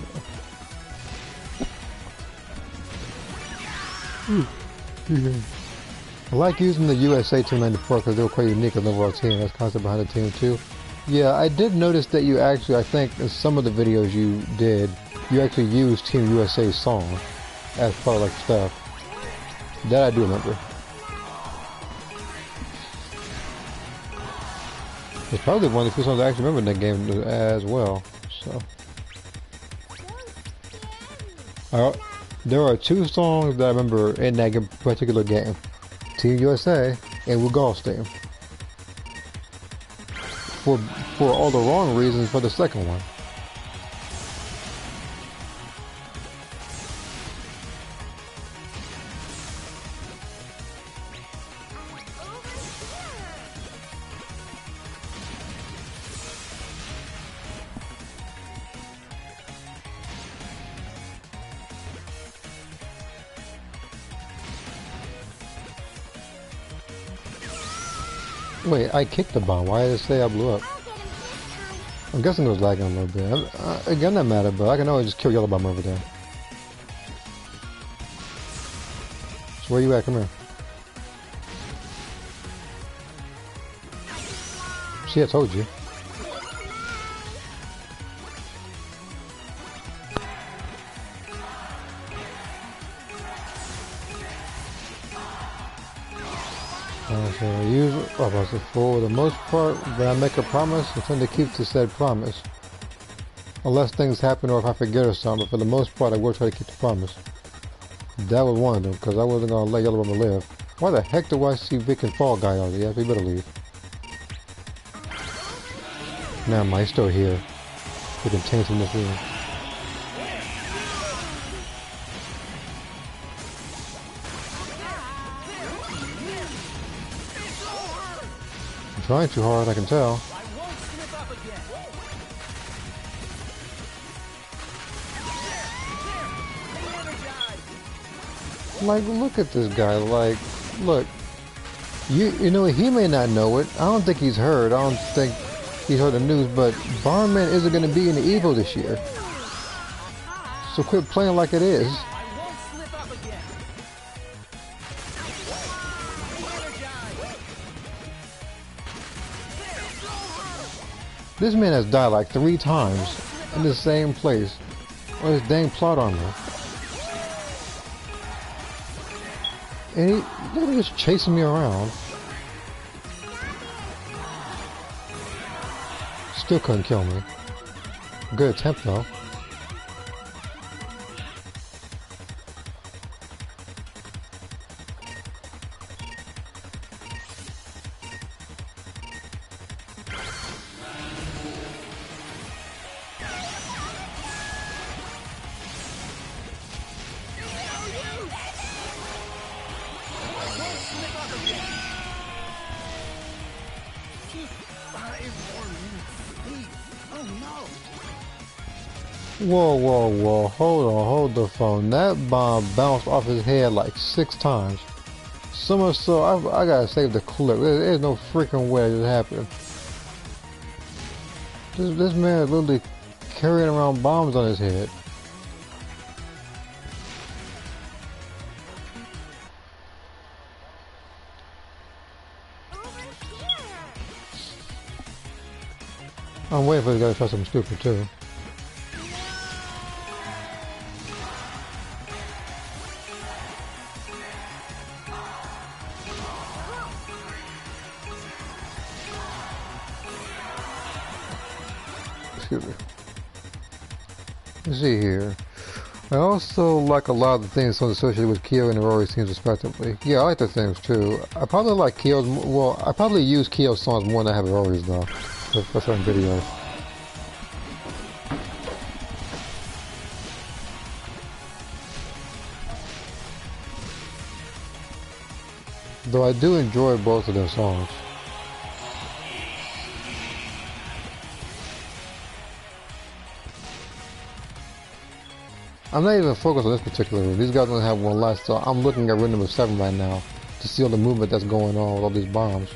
Yeah. I like using the USA 294 because they were quite unique as an overall team. That's the concept behind the team too. Yeah, I did notice that you actually, I think in some of the videos you did, you actually used Team USA's song as part of like stuff. That I do remember. It's probably one of the few songs I actually remember in that game as well. So. There are two songs that I remember in that particular game. Team USA and Wugalstein. For all the wrong reasons for the second one. Wait, I kicked the bomb. Why did it say I blew up? I'm guessing it was lagging a little bit. Again, that matter, but I can always just kill Yellow Bomb over there. So where you at? Come here. See, I told you. So for the most part, when I make a promise, I tend to keep to said promise. Unless things happen or if I forget or something, but for the most part, I will try to keep the promise. That was one of them, because I wasn't going to let Yellow Bomber live. Why the heck do I see Vic and Fall Guy out there? Yeah, we better leave. Never mind, he's still here. We can tank him in this room. Trying too hard, I can tell. Like, look at this guy. Like, look. You know, he may not know it. I don't think he's heard. I don't think he's heard the news, but Bomberman isn't going to be in the Evo this year. So quit playing like it is. This man has died like 3 times in the same place on his dang plot armor. And he literally just chasing me around. Still couldn't kill me. Good attempt though. Whoa, whoa, whoa, hold on, hold the phone. That bomb bounced off his head like 6 times. So much so, I gotta save the clip. There's no freaking way this happened. This man is literally carrying around bombs on his head. I'm waiting for this guy to try something stupid too. Excuse me. Let's see here. I also like a lot of the things associated with Kyo and Rory's teams respectively. Yeah, I like the themes too. I probably like Kyo's, well, I probably use Kyo's songs more than I have Rory's though. For certain videos. Though I do enjoy both of their songs. I'm not even focused on this particular room. These guys only have one life, so I'm looking at room number 7 right now to see all the movement that's going on with all these bombs.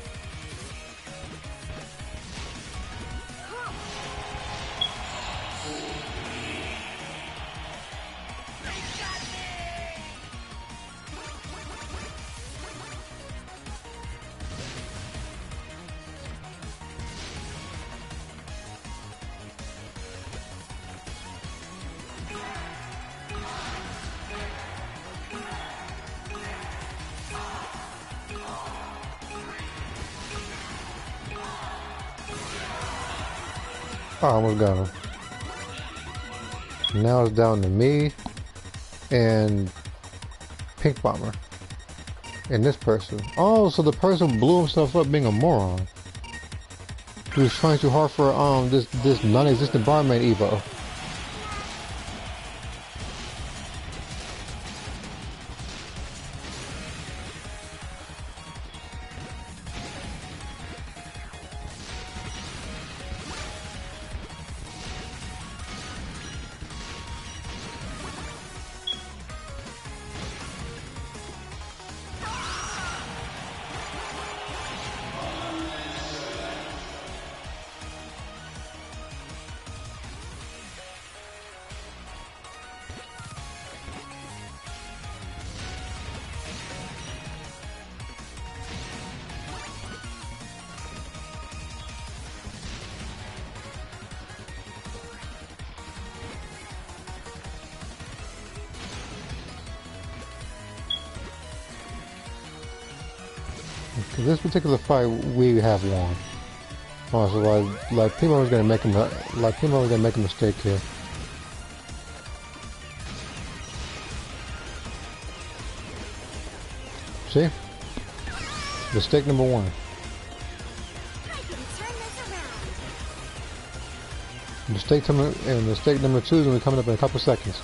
Oh, I almost got him. Now it's down to me and Pink Bomber. And this person. Oh, so the person blew himself up being a moron. He was trying too hard for this non-existent Bomberman Evo. This particular fight we have won. Oh, so like Pimo was gonna make a mistake here. See? Mistake number 1. Mistake number 2 is gonna be coming up in a couple seconds.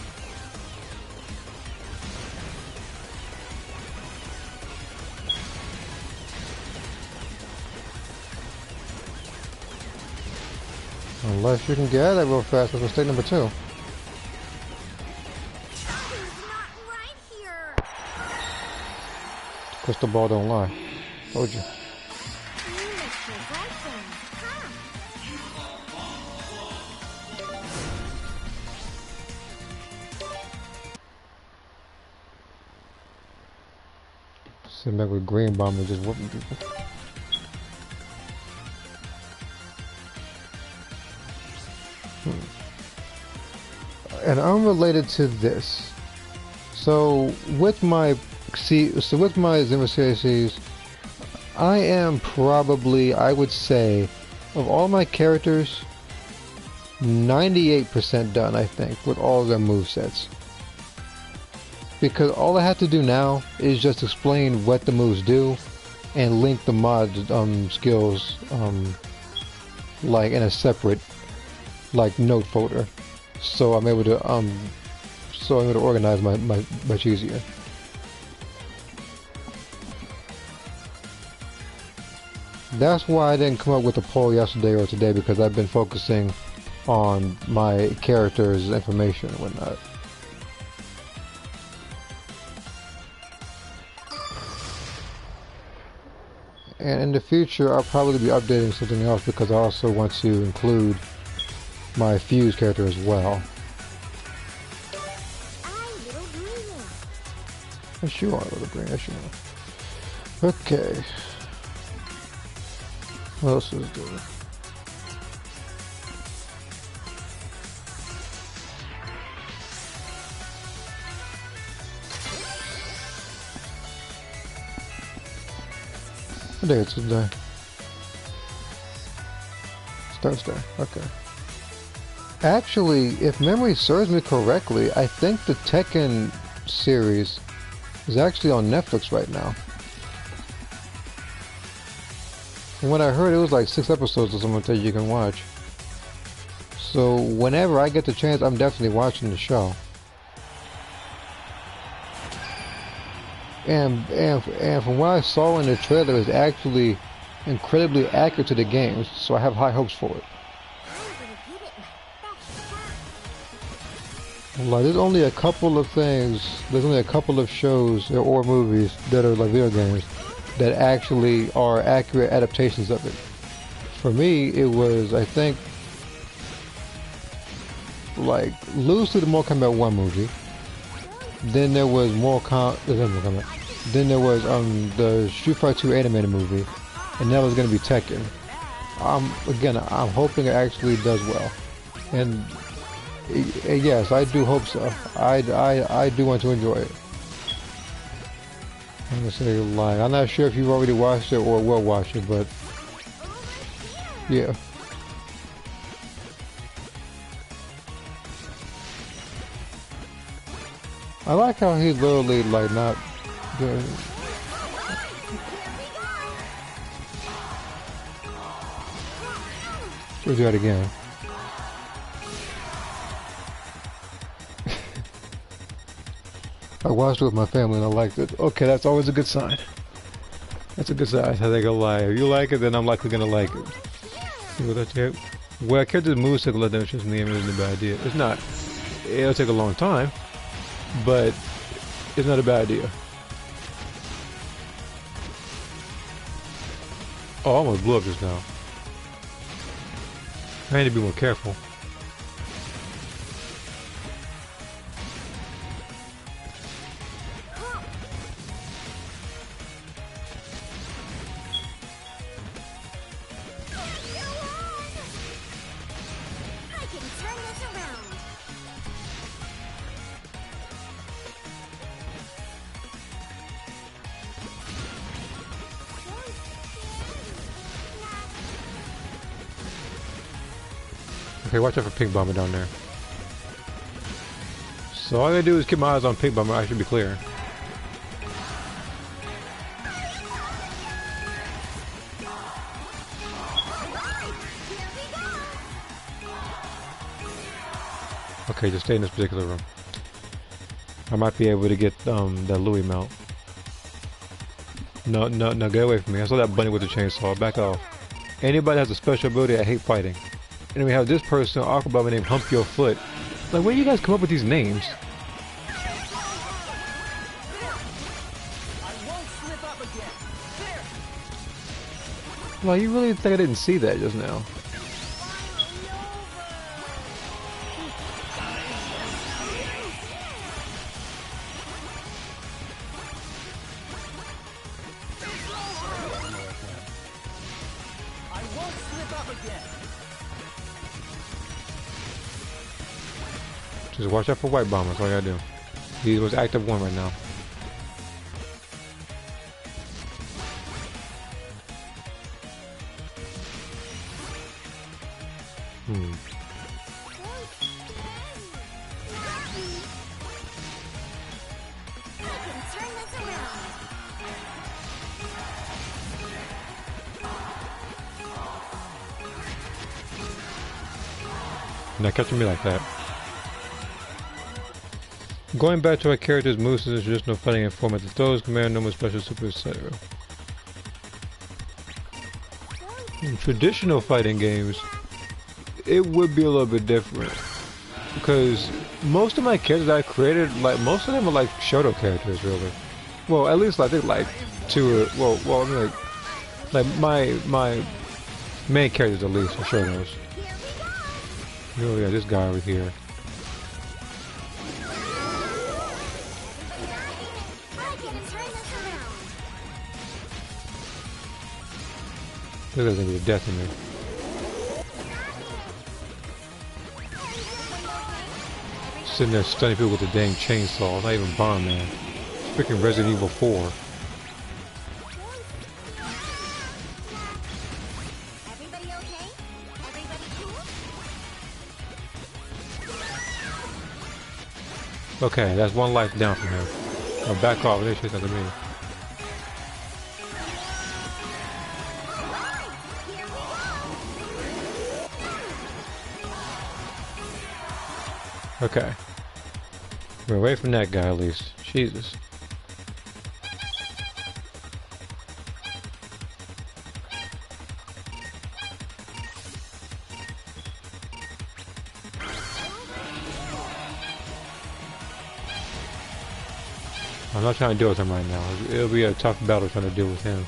Unless you can get out of that real fast with mistake number 2. Crystal ball don't lie. Told you. Sitting back with Green Bomber just whooping people. And unrelated to this, so with my Zimmer series, I am probably, I would say, of all my characters, 98% done, I think, with all of their movesets. Because all I have to do now is just explain what the moves do and link the mod skills like in a separate like note folder. So I'm able to organize my much easier. That's why I didn't come up with a poll yesterday or today, because I've been focusing on my character's information and whatnot. And in the future, I'll probably be updating something else, because I also want to include my Fuse character as well. Yes, you are, Little Green. Yes, you are. Okay. What else is there? There, it's there. Starts there. Okay. Actually, if memory serves me correctly, I think the Tekken series is actually on Netflix right now. From what I heard, it was like 6 episodes or something that you can watch. So whenever I get the chance, I'm definitely watching the show. And from what I saw in the trailer, it's actually incredibly accurate to the games, so I have high hopes for it. Like, there's only a couple of things, there's only a couple of shows or movies that are like video games that actually are accurate adaptations of it. For me, it was, I think, like, loosely the Mortal Kombat 1 movie. Then there was Then there was the Street Fighter 2 animated movie, and that was going to be Tekken. Again, I'm hoping it actually does well, and yes, I do hope so. I do want to enjoy it. I'm gonna say like I'm not sure if you've already watched it or will watch it, but yeah. I like how he's literally like not doing. We'll do that again. I watched it with my family and I liked it. Okay, that's always a good sign. That's a good sign. How they go lie. If you like it, then I'm likely gonna like it. See what that's it? Well, I character's moves take a lot of damage from the game isn't a bad idea. It's not. It'll take a long time, but it's not a bad idea. Oh, I almost blew up just now. I need to be more careful. Okay, watch out for Pink Bomber down there. So all I gotta do is keep my eyes on Pink Bomber, I should be clear. Okay, just stay in this particular room. I might be able to get that Louis mount. No, get away from me. I saw that bunny with the chainsaw. Back off. Anybody has a special ability, I hate fighting. And we have this person, Aquababa, named Hump Your Foot. Like, where do you guys come up with these names? Like, you really think I didn't see that just now? Just watch out for white bombers, that's all I gotta do. He was active 1 right now. Not catching me like that. Going back to our character's moves is traditional fighting in format. The throws, command, normal, special, super, etc. In traditional fighting games, it would be a little bit different. Because most of my characters I created, like, most of them are like Shoto characters, really. Well, at least I think like 2 or, well, I mean, like my main characters at least are Shotos. Oh yeah, this guy over here. This is gonna be a death in me. Sitting there stunning people with a dang chainsaw, not even Bomberman. Freaking Resident Evil 4. Okay, that's 1 life down from him. Now back off, they should have to me. Okay. We're away from that guy at least. Jesus. I'm not trying to deal with him right now. It'll be a tough battle trying to deal with him.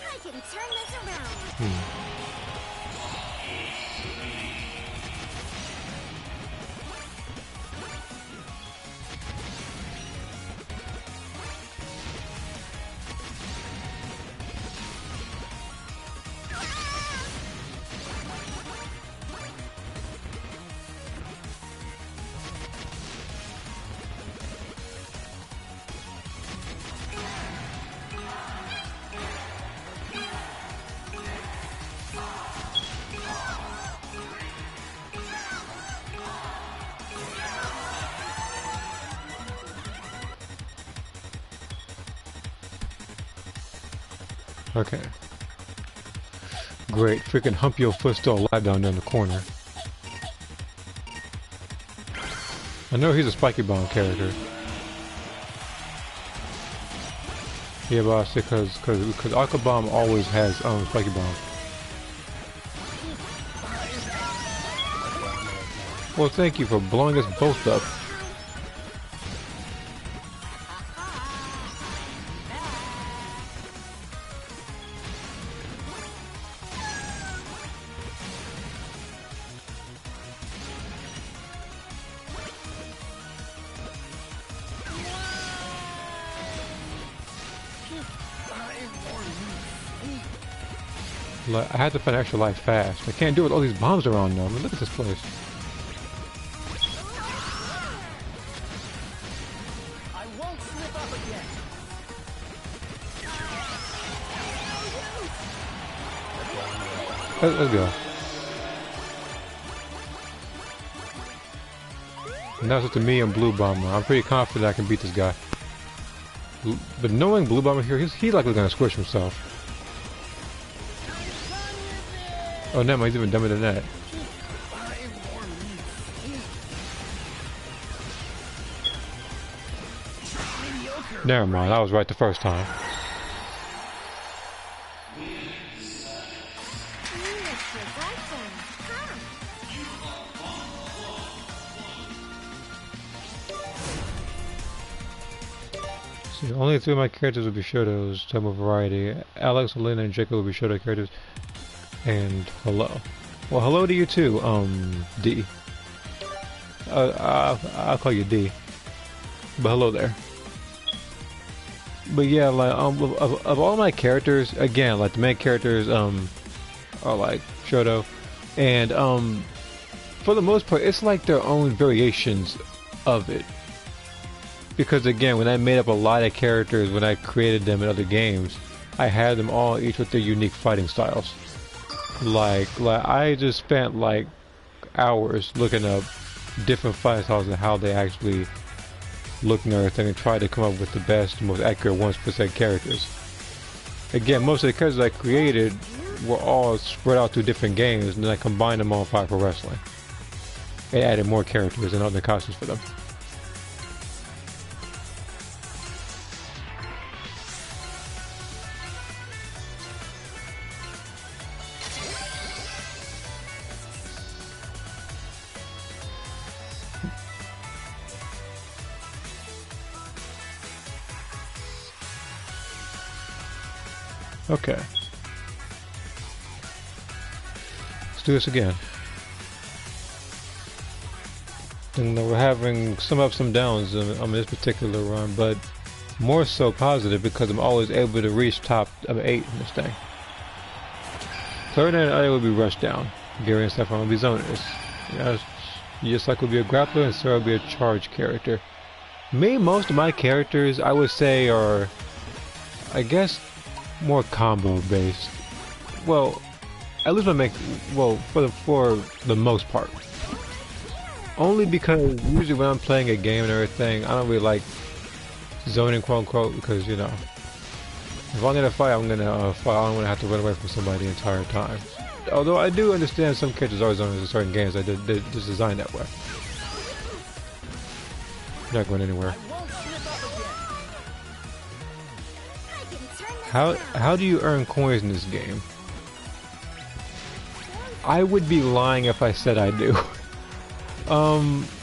I can turn this around. Okay. Great. Freaking hump your foot still alive down there in the corner. I know he's a spiky bomb character. Yeah, but I say because Aqua Bomb always has spiky bomb. Well, thank you for blowing us both up. Like, I had to find extra life fast. I can't do it with all these bombs around though. I mean, look at this place. I won't slip up again. Let's go. Now it's up to me and Blue Bomber. I'm pretty confident I can beat this guy. But knowing Blue Bomber here, he's likely gonna squish himself. Oh, never mind, he's even dumber than that. Never mind, I was right the first time. See, only 3 of my characters will be Shoto's, type of variety. Alex, Elena, and Jacob will be Shoto characters. And hello. Well, hello to you too, D. I'll call you D. But hello there. But yeah, like, of all my characters, again, like, the main characters, are like Shoto. And, for the most part, it's like their own variations of it. Because again, when I made up a lot of characters, when I created them in other games, I had them all each with their unique fighting styles. Like I just spent like hours looking up different fighting styles and how they actually look and everything, and tried to come up with the best, most accurate 1% characters. Again, most of the characters I created were all spread out through different games, and then I combined them all in Fire Pro Wrestling. And added more characters and other costumes for them. Okay. Let's do this again. And we're having some ups, some downs on this particular run, but more so positive because I'm always able to reach top of 8 in this thing. Third and I will be rushed down. Gary and Stefan will be zoners. Just like will be a grappler, and Sarah will be a charge character. Most of my characters, I would say, are, I guess, more combo based. Well, at least for the most part. Only because usually when I'm playing a game and everything, I don't really like zoning, quote unquote, because you know, if I'm gonna fight, I'm gonna fight. I don't want to have to run away from somebody the entire time. Although I do understand some characters are zoners in certain games. They're just designed that way. You're not going anywhere. How do you earn coins in this game? I would be lying if I said I do.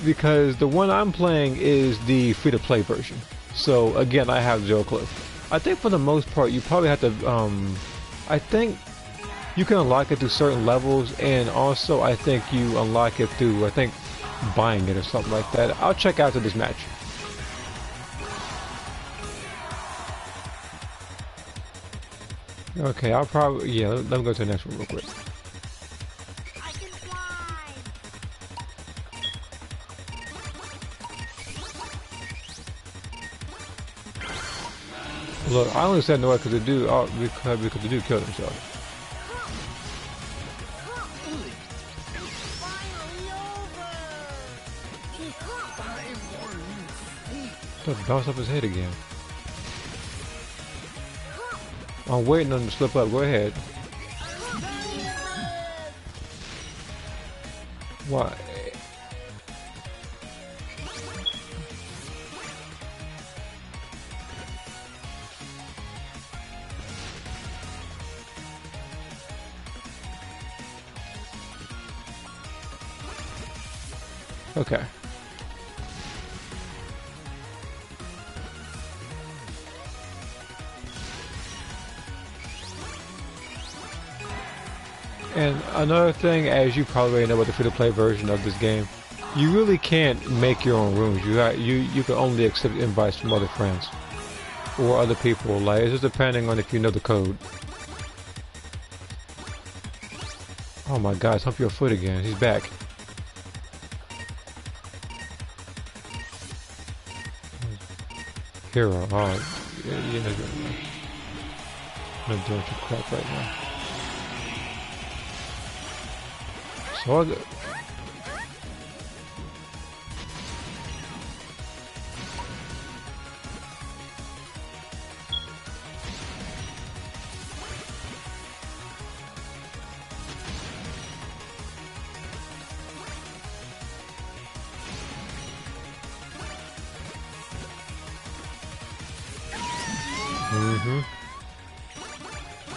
Because the one I'm playing is the free-to-play version. So again, I have zero clue. I think for the most part, you probably have to. I think you can unlock it through certain levels, and also I think you unlock it through buying it or something like that. I'll check after this match. Okay, I'll probably let me go to the next one real quick. I can fly. Look, I only said no because the dude because the dude killed himself. Just bounce up his head again. I'm waiting on him to slip up. Go ahead. Why? Okay. And another thing, as you probably already know about the free-to-play version of this game, you really can't make your own rooms. You can only accept invites from other friends or other people. Like, it's just depending on if you know the code. Oh my God! Hump your foot again. He's back. Hero. Oh, yeah. I'm doing some crap right now. So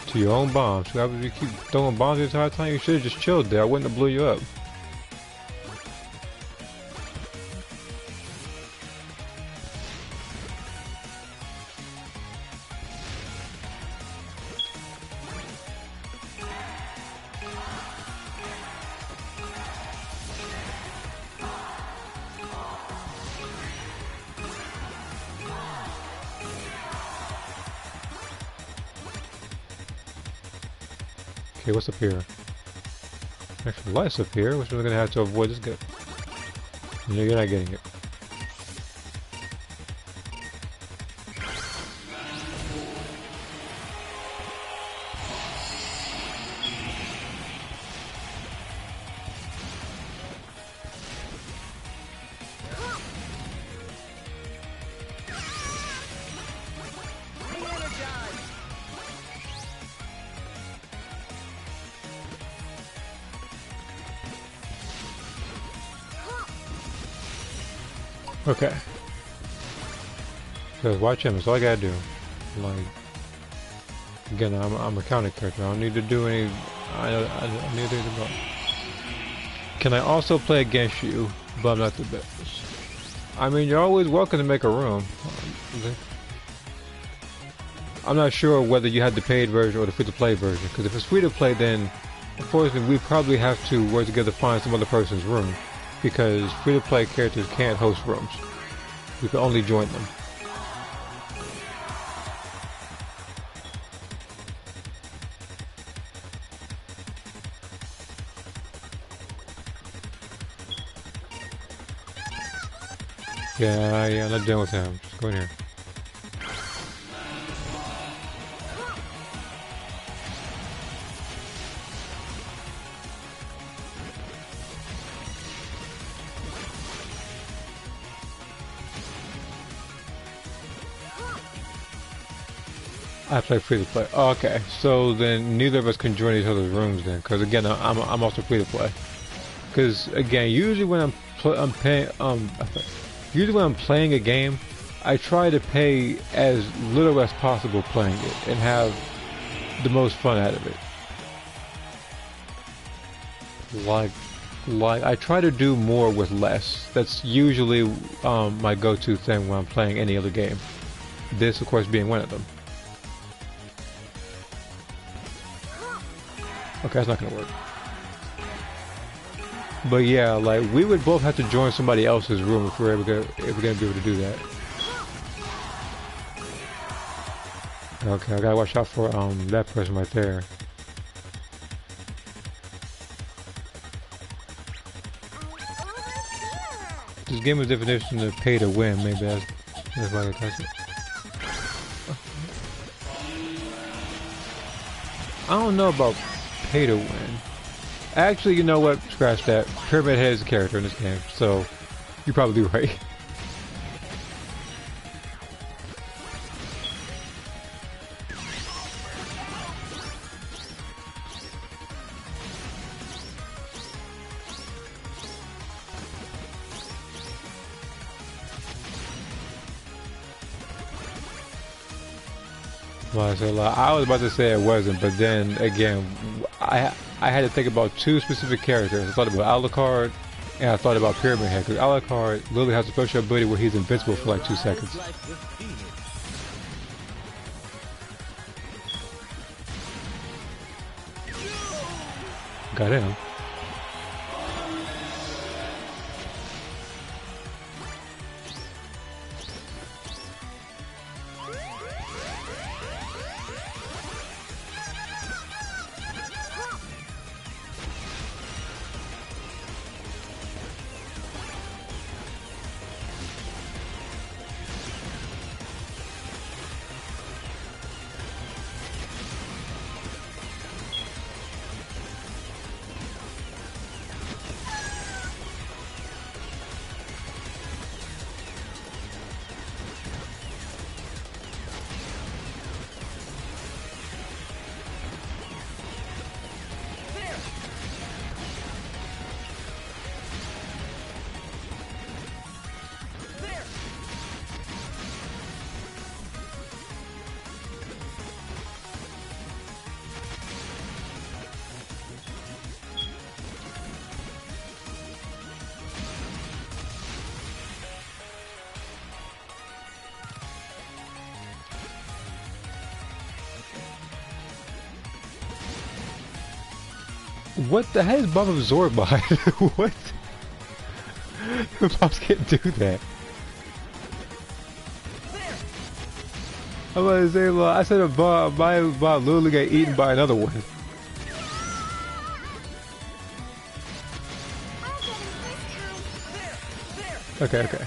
to your own bombs. So if you keep throwing bombs the entire time, you should have just chilled there. I wouldn't have blew you up. Okay, what's up here? Actually, lights up here, which we're gonna have to avoid this guy. No, you're not getting it. Okay. Because watch him, that's all I gotta do. Like, again, I'm a counter character. I don't need to do any. I need to do the ball. Can I also play against you? But I'm not the best. I mean, you're always welcome to make a room. I'm not sure whether you had the paid version or the free-to-play version. Because if it's free-to-play, then unfortunately we probably have to work together to find some other person's room. Because free-to-play characters can't host rooms. You can only join them. Yeah, I'm not dealing with him. Just go in here. I play free to play. Oh, okay, so then neither of us can join each other's rooms then, because again, I'm also free to play. Because again, usually when usually when I'm playing a game, I try to pay as little as possible playing it and have the most fun out of it. Like I try to do more with less. That's usually my go-to thing when I'm playing any other game. This, of course, being one of them. Okay, that's not gonna work. But yeah, like we would both have to join somebody else's room if we're gonna be able to do that. Okay, I gotta watch out for that person right there. This game is definition of pay to win. Maybe that's why I touch it. I don't know about pay to win. Actually, you know what? Scratch that. Pyramid Head is a character in this game, so you're probably right. Well, so, I was about to say it wasn't, but then again, I had to think about two specific characters. I thought about Alucard, and I thought about Pyramid Head, because Alucard literally has a special ability where he's invincible for like 2 seconds. Got him. What the hell is Bomb absorbed by? What? Bombs can't do that. I'm about to say, I said a bomb literally got eaten by another one. Okay, okay.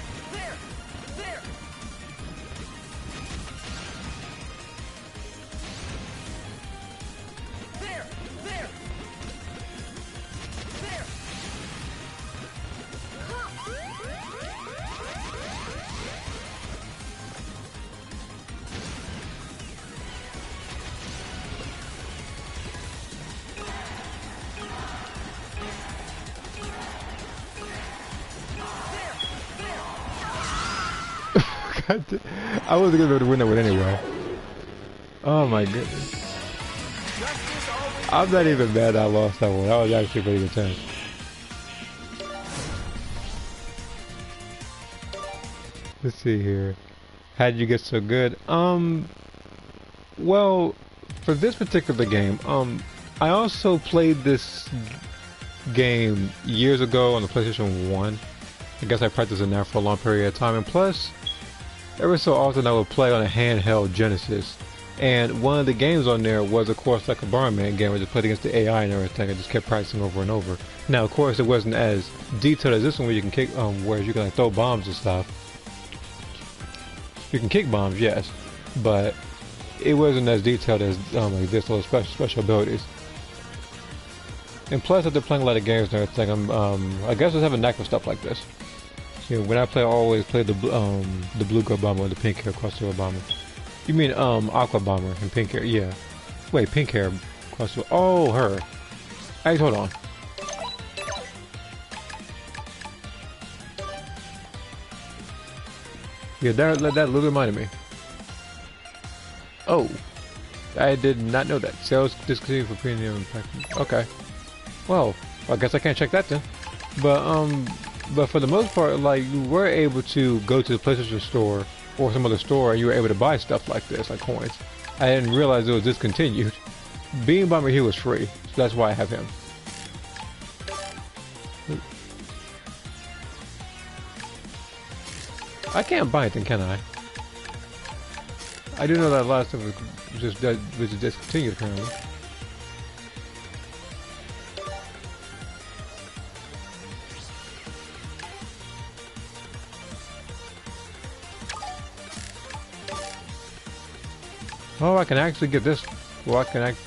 I wasn't gonna be able to win that one anyway. Oh my goodness. I'm not even mad I lost that one. That was actually a pretty good time. Let's see here. How did you get so good? Well, for this particular game, I also played this game years ago on the PlayStation 1. I guess I practiced it now for a long period of time, and plus, every so often I would play on a handheld Genesis, and one of the games on there was, of course, like a Bomberman game where you just played against the AI and everything. I just kept practicing over and over. Now, of course, it wasn't as detailed as this one where you can kick, where you can like throw bombs and stuff. You can kick bombs, yes, but it wasn't as detailed as like this, those special abilities. And plus, after playing a lot of games and everything, I guess I just have a knack for stuff like this. You know, when I play, I always play the blue girl bomber or the pink hair crossover bomber. You mean aqua bomber and pink hair? Yeah. Wait, pink hair crossover. Oh, her. Hey, hold on. Yeah, that literally reminded me. Oh, I did not know that. Sales discontinued for premium packaging. Okay. Well, I guess I can't check that then. But for the most part, like, you were able to go to the PlayStation Store or some other store and you were able to buy stuff like this, like coins. I didn't realize it was discontinued. Being Bomber here was free, so that's why I have him. I can't buy anything, can I? I do know that a lot of stuff was just discontinued apparently. Oh, I can actually get this. Well, I can act.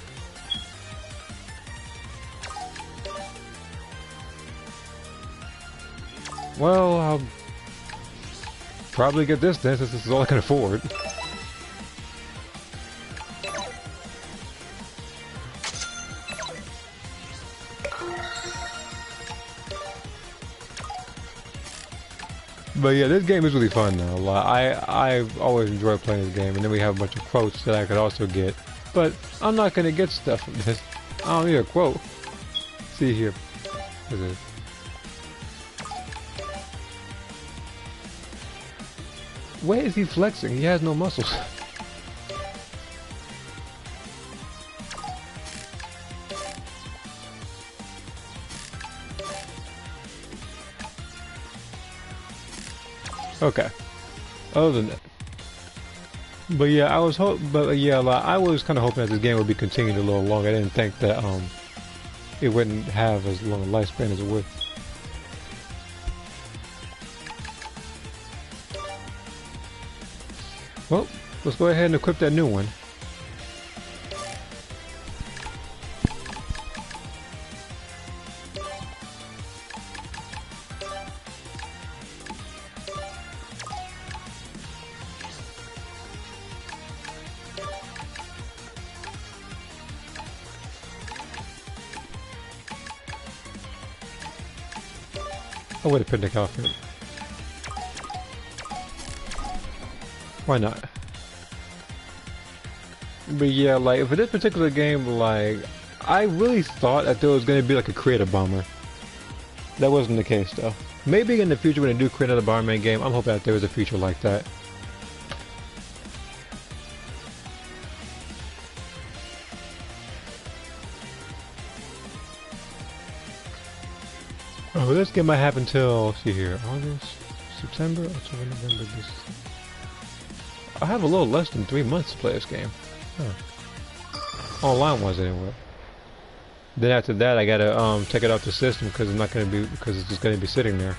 Well, I'll probably get this then, since this is all I can afford. But yeah, this game is really fun though. Like, I've always enjoyed playing this game, and then we have a bunch of quotes that I could also get. But I'm not gonna get stuff from this. I don't need a quote. See here. What is it? Where is he flexing? He has no muscles. Okay. Other than that, but yeah, I was like, I was kind of hoping that this game would be continued a little longer. I didn't think that it wouldn't have as long a lifespan as it would. Well, let's go ahead and equip that new one. Oh, wait, a picnic outfit. Why not? But yeah, like, for this particular game, like, I really thought that there was going to be like a creative bomber. That wasn't the case, though. Maybe in the future when they do create another Bomberman game, I'm hoping that there is a feature like that. Oh, this game might happen till, let's see here, August, September, October, November, December. I have a little less than 3 months to play this game. Huh. Online was anyway. Then after that, I gotta take it off the system because it's not gonna be because it's just gonna be sitting there.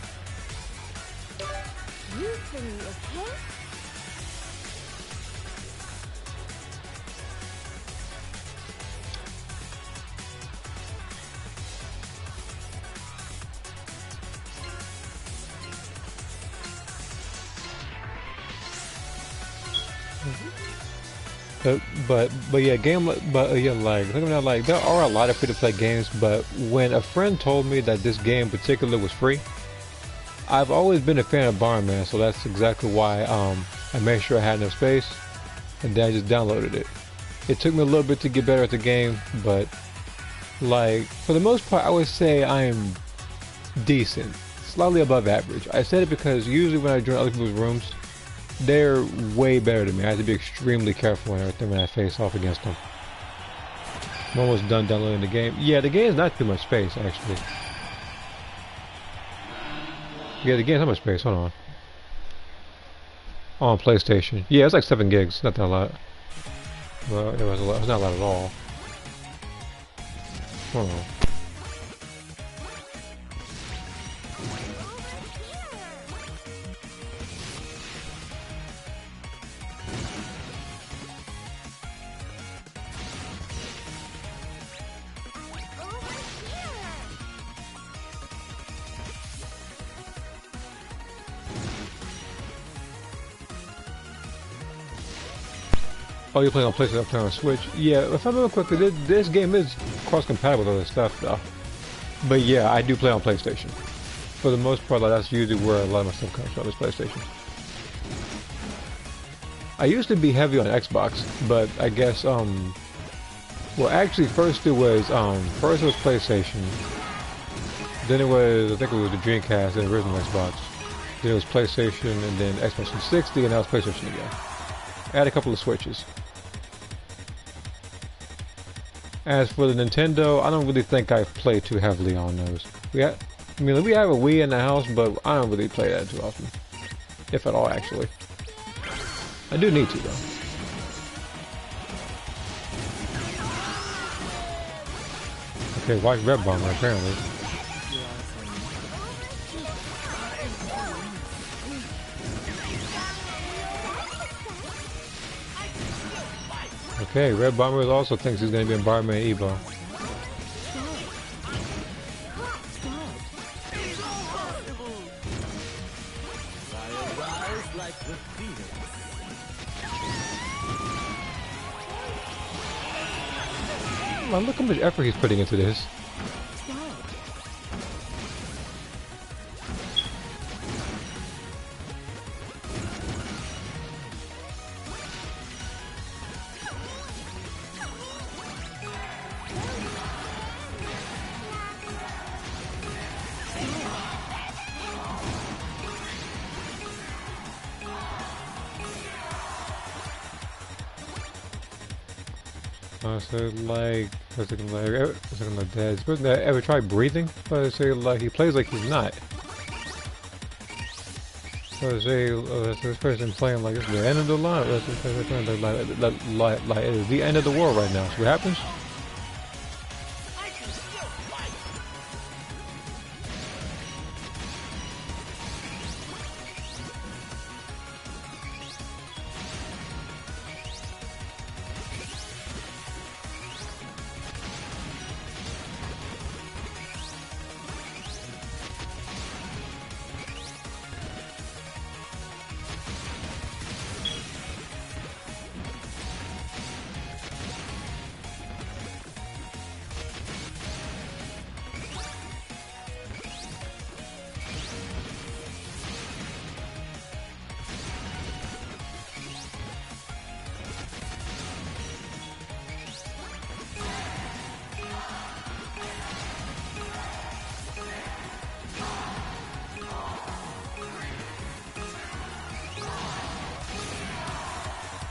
But yeah, like looking at like there are a lot of free-to-play games, but when a friend told me that this game in particular was free, I've always been a fan of Bomberman, so that's exactly why I made sure I had enough space, and then I just downloaded it. It took me a little bit to get better at the game, but like for the most part, I would say I'm decent, slightly above average. I said it because usually when I join other people's rooms, they're way better than me. I have to be extremely careful and everything when I face off against them. I'm almost done downloading the game. Yeah, the game's not too much space, actually. Yeah, the game's not much space. Hold on. On PlayStation. Yeah, it's like 7 gigs. Not that a lot. Well, it was a lot. It's not a lot at all. Hold on. Oh, you're playing on PlayStation, I'm playing on Switch. Yeah, if I remember correctly, this game is cross-compatible with other stuff, though. But yeah, I do play on PlayStation. For the most part, like, that's usually where a lot of my stuff comes from, is PlayStation. I used to be heavy on Xbox, but I guess well, actually, first it was PlayStation. Then it was, I think it was the Dreamcast and the original Xbox. Then it was PlayStation and then Xbox 360, and now it's PlayStation again. I had a couple of Switches. As for the Nintendo, I don't really think I play too heavily on those. We have a Wii in the house, but I don't really play that too often. If at all, actually. I do need to, though. Okay, watch Red Bomber, apparently. Okay, Red Bomber also thinks he's going to be in Bomberman Evo. Man, look how much effort he's putting into this. So like, what's it like that? Supposed to ever try breathing? I say like he plays like he's not. So say this person playing like it's the end of the line. Like it's the end of the world right now. So what happens?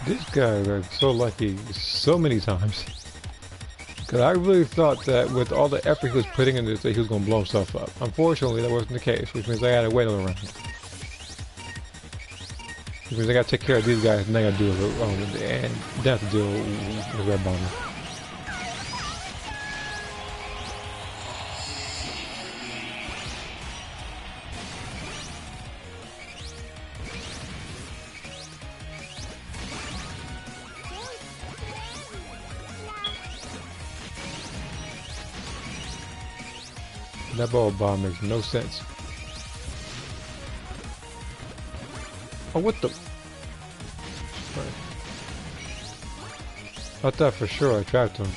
This guy got so lucky so many times. Because I really thought that with all the effort he was putting into this, that he was going to blow himself up. Unfortunately, that wasn't the case, which means I got to wait all around. Which means I got to take care of these guys, and I got to deal with and then have to deal with Red Bomber. That ball bomb makes no sense. Oh, what the? I thought for sure I trapped him.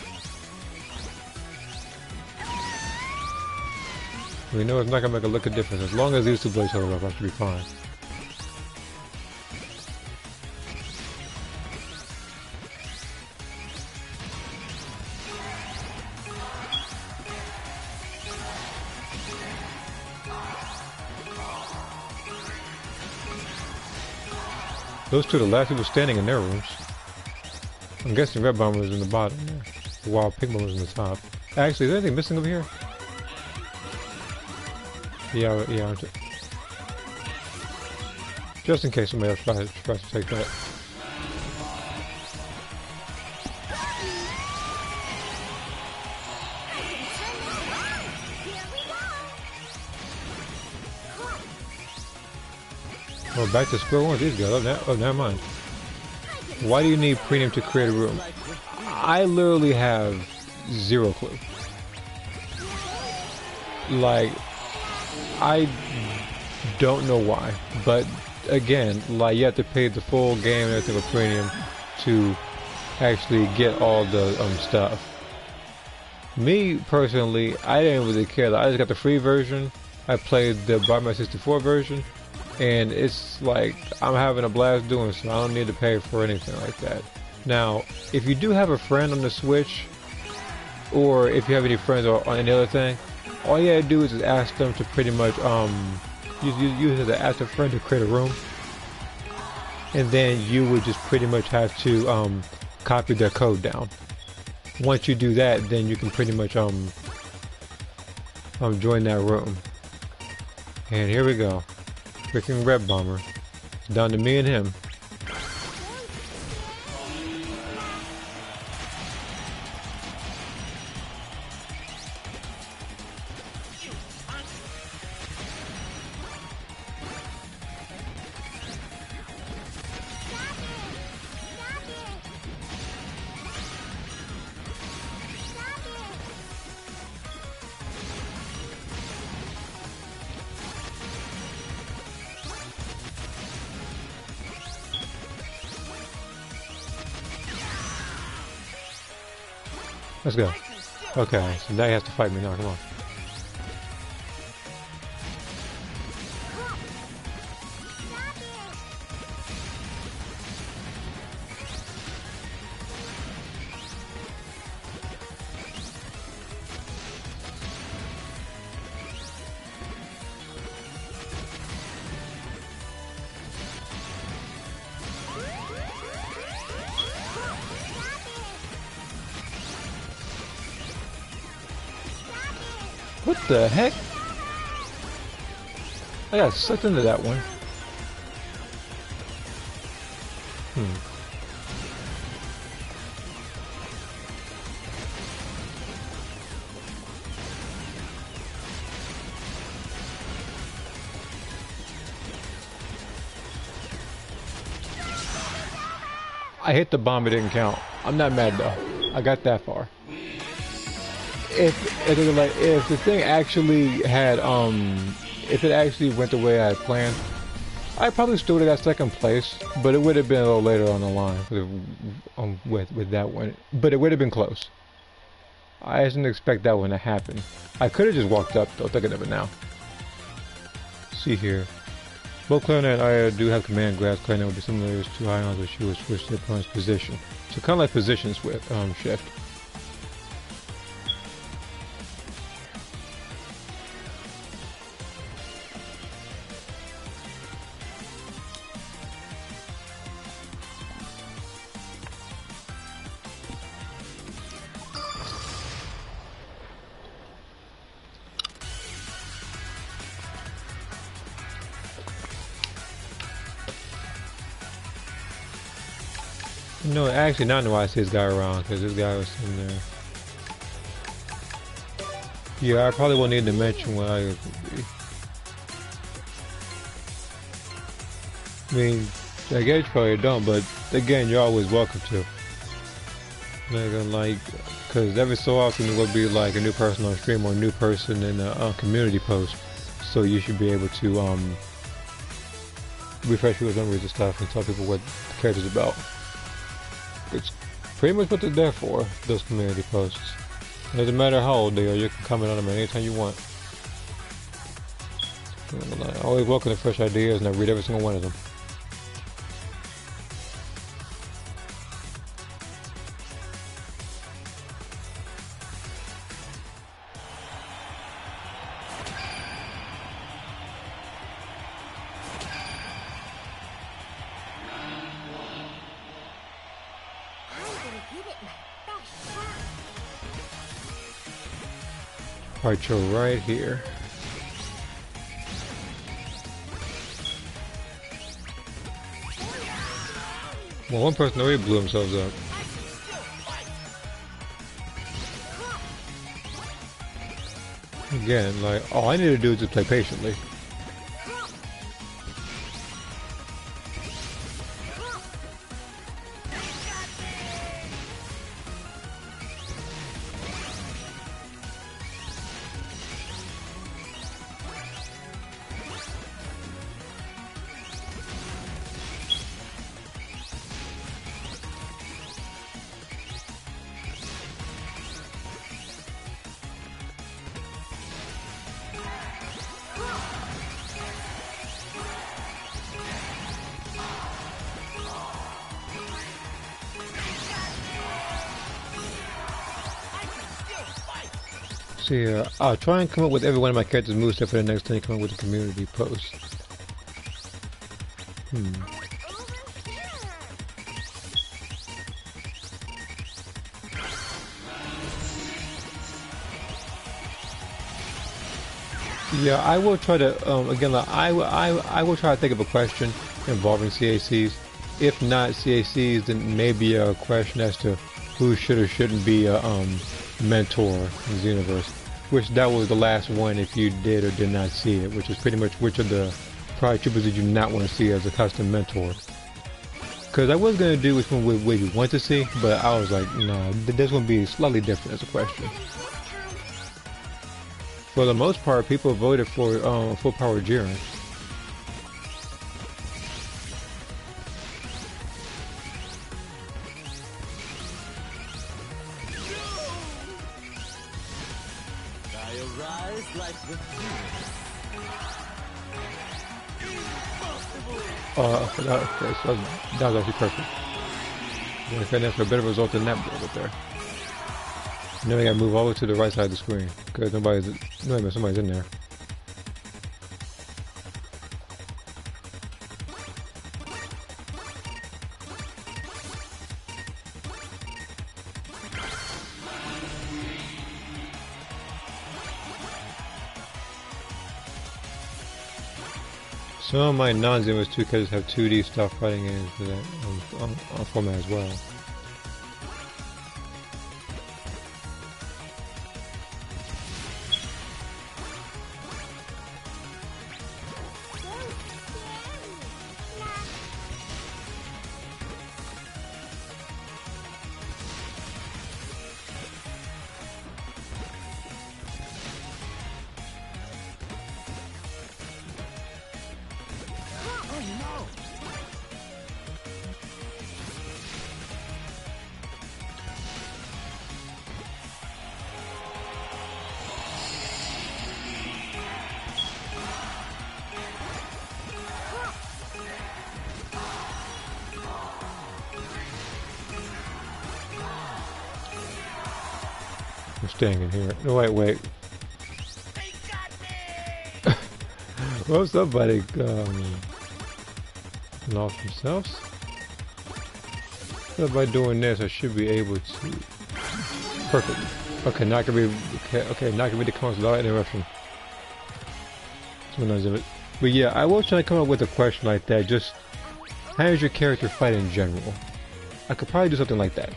We know it's not gonna make a lick of difference. As long as these two blades hold up, I should be fine. Those two are the last people standing in their rooms. I'm guessing Red Bomber is in the bottom there, while Pink Bomber is in the top. Actually, is there anything missing over here? Yeah. Just in case somebody else tries to take that. Oh, back to square one with these guys. Oh, never mind. Why do you need premium to create a room? I literally have zero clue. Like, I don't know why. But again, like, you have to pay the full game and everything with premium to actually get all the stuff. Me personally, I didn't really care. I just got the free version. I played the Bomberman 64 version. and it's like I'm having a blast doing so. I don't need to pay for anything like that. Now, if you do have a friend on the Switch, or if you have any friends on any other thing, all you gotta do is just ask them to pretty much use it as ask a friend to create a room, and then you would just pretty much have to copy their code down. Once you do that, then you can pretty much join that room. And here we go. Freaking Red Bomber. Down to me and him. Let's go. Okay, so now he has to fight me now, come on. What the heck? I got sucked into that one. I hit the bomb, it didn't count. I'm not mad though. I got that far. If the thing actually had if it actually went the way I had planned, I probably still would have got second place, but it would have been a little later on the line with that one. But it would have been close. I didn't expect that one to happen. I could have just walked up though, thinking of it now. See here. Both Clarinet and I do have command grabs. Clarinet would be similar to high on, but she would switch to the opponent's position. So kind of like position shift. No, actually, now I know why I see this guy around, because this guy was in there. Yeah, I probably won't need to mention what I mean, I guess you probably don't, but again, you're always welcome to. Like, because every so often it will be like a new person on stream or a new person in a community post, so you should be able to refresh people's memories and stuff and tell people what the character's about. It's pretty much what they're there for, those community posts. Doesn't matter how old they are, you can comment on them anytime you want. I always welcome the fresh ideas and I read every single one of them. Alright, so right here. Well, one person already blew themselves up. Again, like, all I need to do is just play patiently. see here. I'll try and come up with every one of my characters' moveset for the next time you come up with a community post. Yeah, I will try to, again, like, I will try to think of a question involving CACs. If not CACs, then maybe a question as to who should or shouldn't be a mentor in Xenoverse. Which that was the last one if you did or did not see it, which is pretty much which of the probably troopers did you not want to see as a custom mentor. Because I was going to do which one would you want to see, but I was like, no, this one be slightly different as a question. For the most part, people voted for full power Jiren. That was actually perfect. Yeah, okay, that's a better result than that over there. Now we gotta move all the way to the right side of the screen because somebody's in there. Some of my non-Xenoverse 2 characters have 2D style fighting games for that on format as well. I'm staying in here. No, wait. Well, somebody lost themselves. So by doing this, I should be able to. Perfect. Okay, not gonna be. Okay, not gonna be the comments without interruption. Sometimes of it. But yeah, I will try to come up with a question like that. Just how does your character fight in general? I could probably do something like that.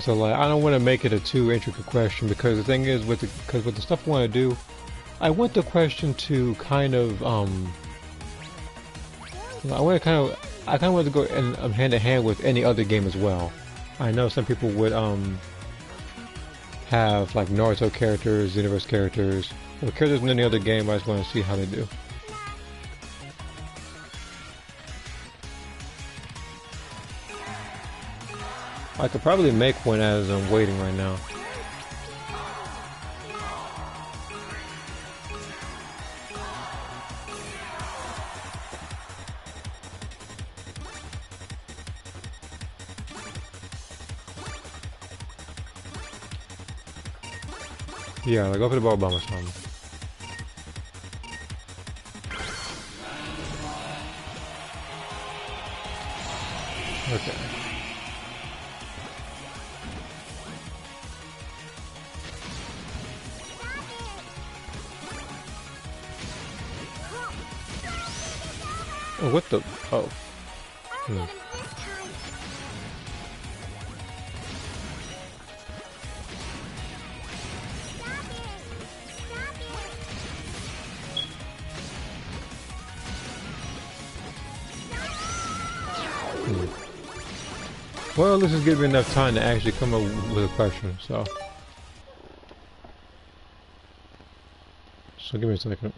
So like, I don't want to make it a too intricate question because the thing is with the stuff I want to do, I want the question to kind of I kind of want to go hand in hand with any other game as well. I know some people would have like Naruto characters, Xenoverse characters, or characters in any other game. I just want to see how they do. I could probably make one as I'm waiting right now. Yeah, like go for the ball bomb or something. Okay. Oh, what the? Oh. Well, this is giving me enough time to actually come up with a question, so give me a second.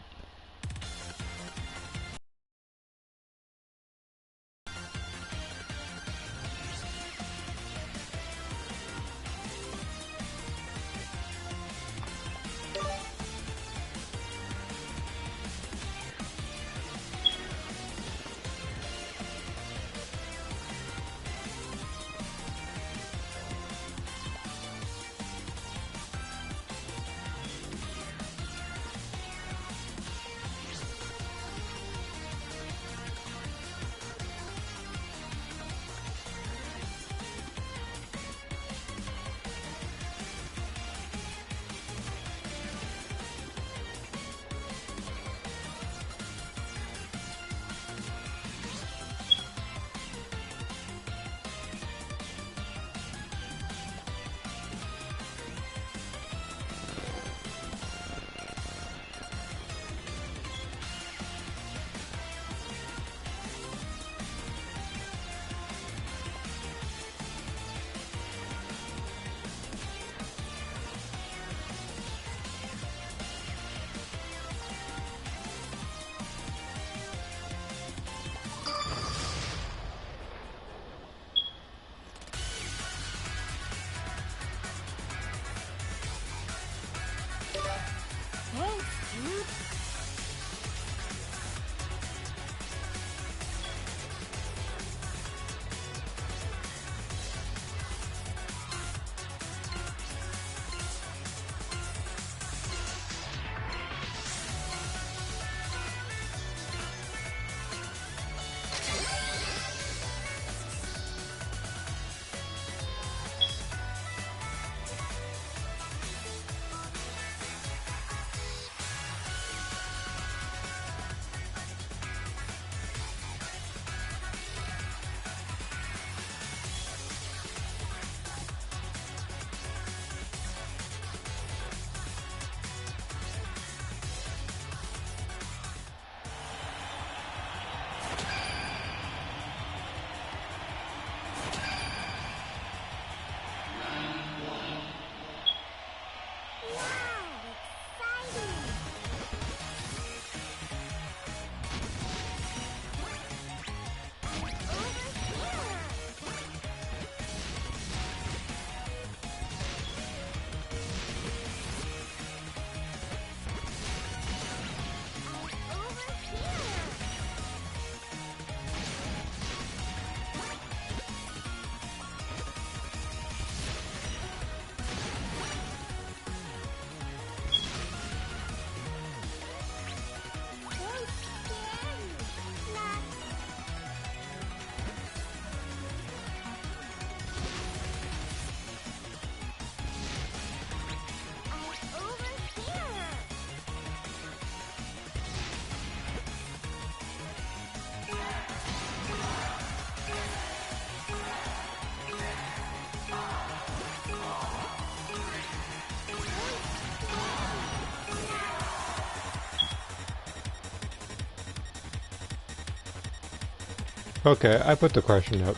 Okay, I put the question up.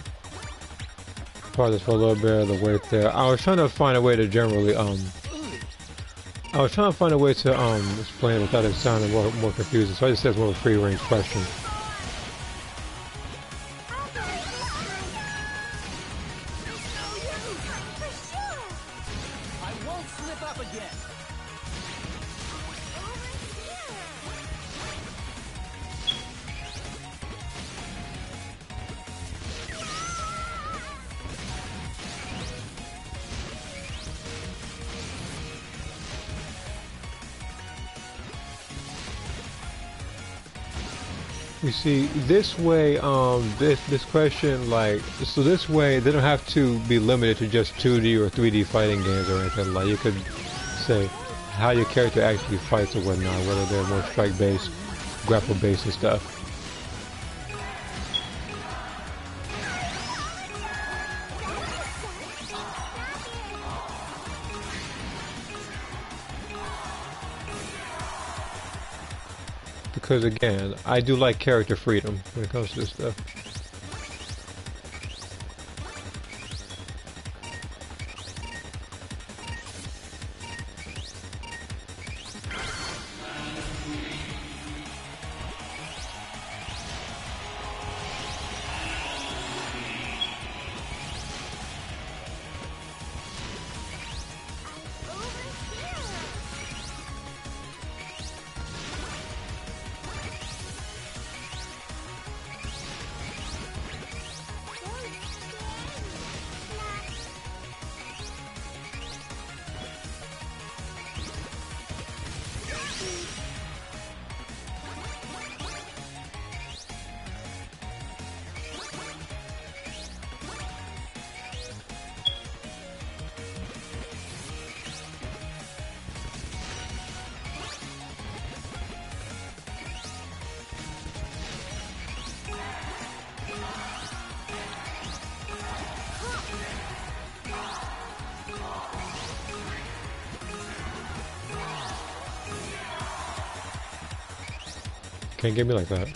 Pause this for a little bit of the wait there. I was trying to find a way to generally explain it without it sounding more confusing. So I just said it's more of a free range question. You see, this way, this question, like, so this way, they don't have to be limited to just 2D or 3D fighting games or anything. Like, you could say how your character actually fights or whatnot, whether they're more strike-based, grapple-based and stuff. Because again, I do like character freedom when it comes to this stuff. Can't get me like that.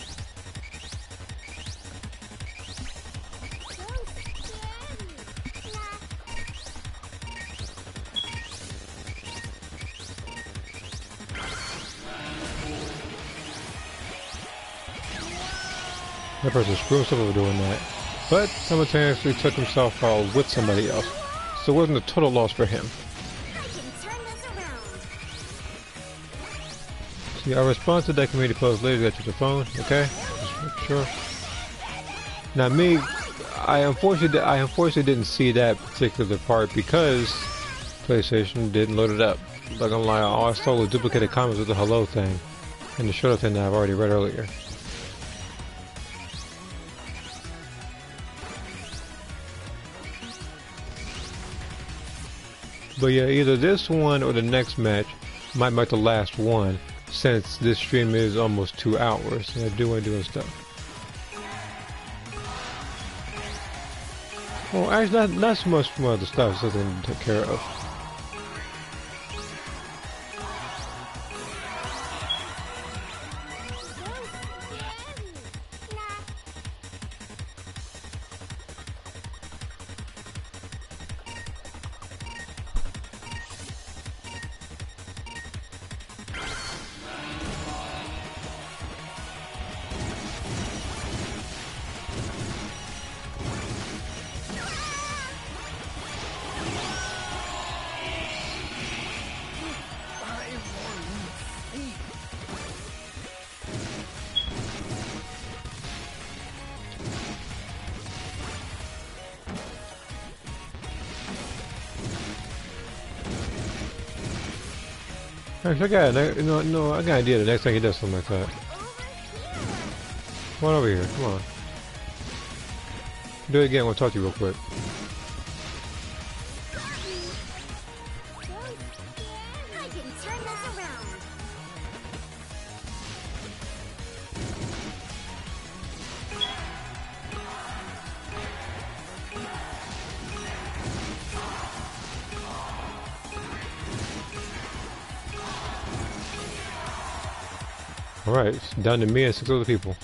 That person screwed himself over doing that, but simultaneously took himself out with somebody else, so it wasn't a total loss for him. See, our response to that community post later got you the phone, okay? Just make sure. Now me, I unfortunately didn't see that particular part because PlayStation didn't load it up. Like I'm lying, all I saw was duplicated comments with the hello thing and the shut up thing that I've already read earlier. But yeah, either this one or the next match might mark the last one, since this stream is almost 2 hours and I do want to do stuff. Well, actually, not so much from other stuff, so something to take care of. Actually, I got an idea. The next time he does something like that. Come on over here. Come on. Do it again. I want to talk to you real quick. Alright, it's down to me and 6 other people.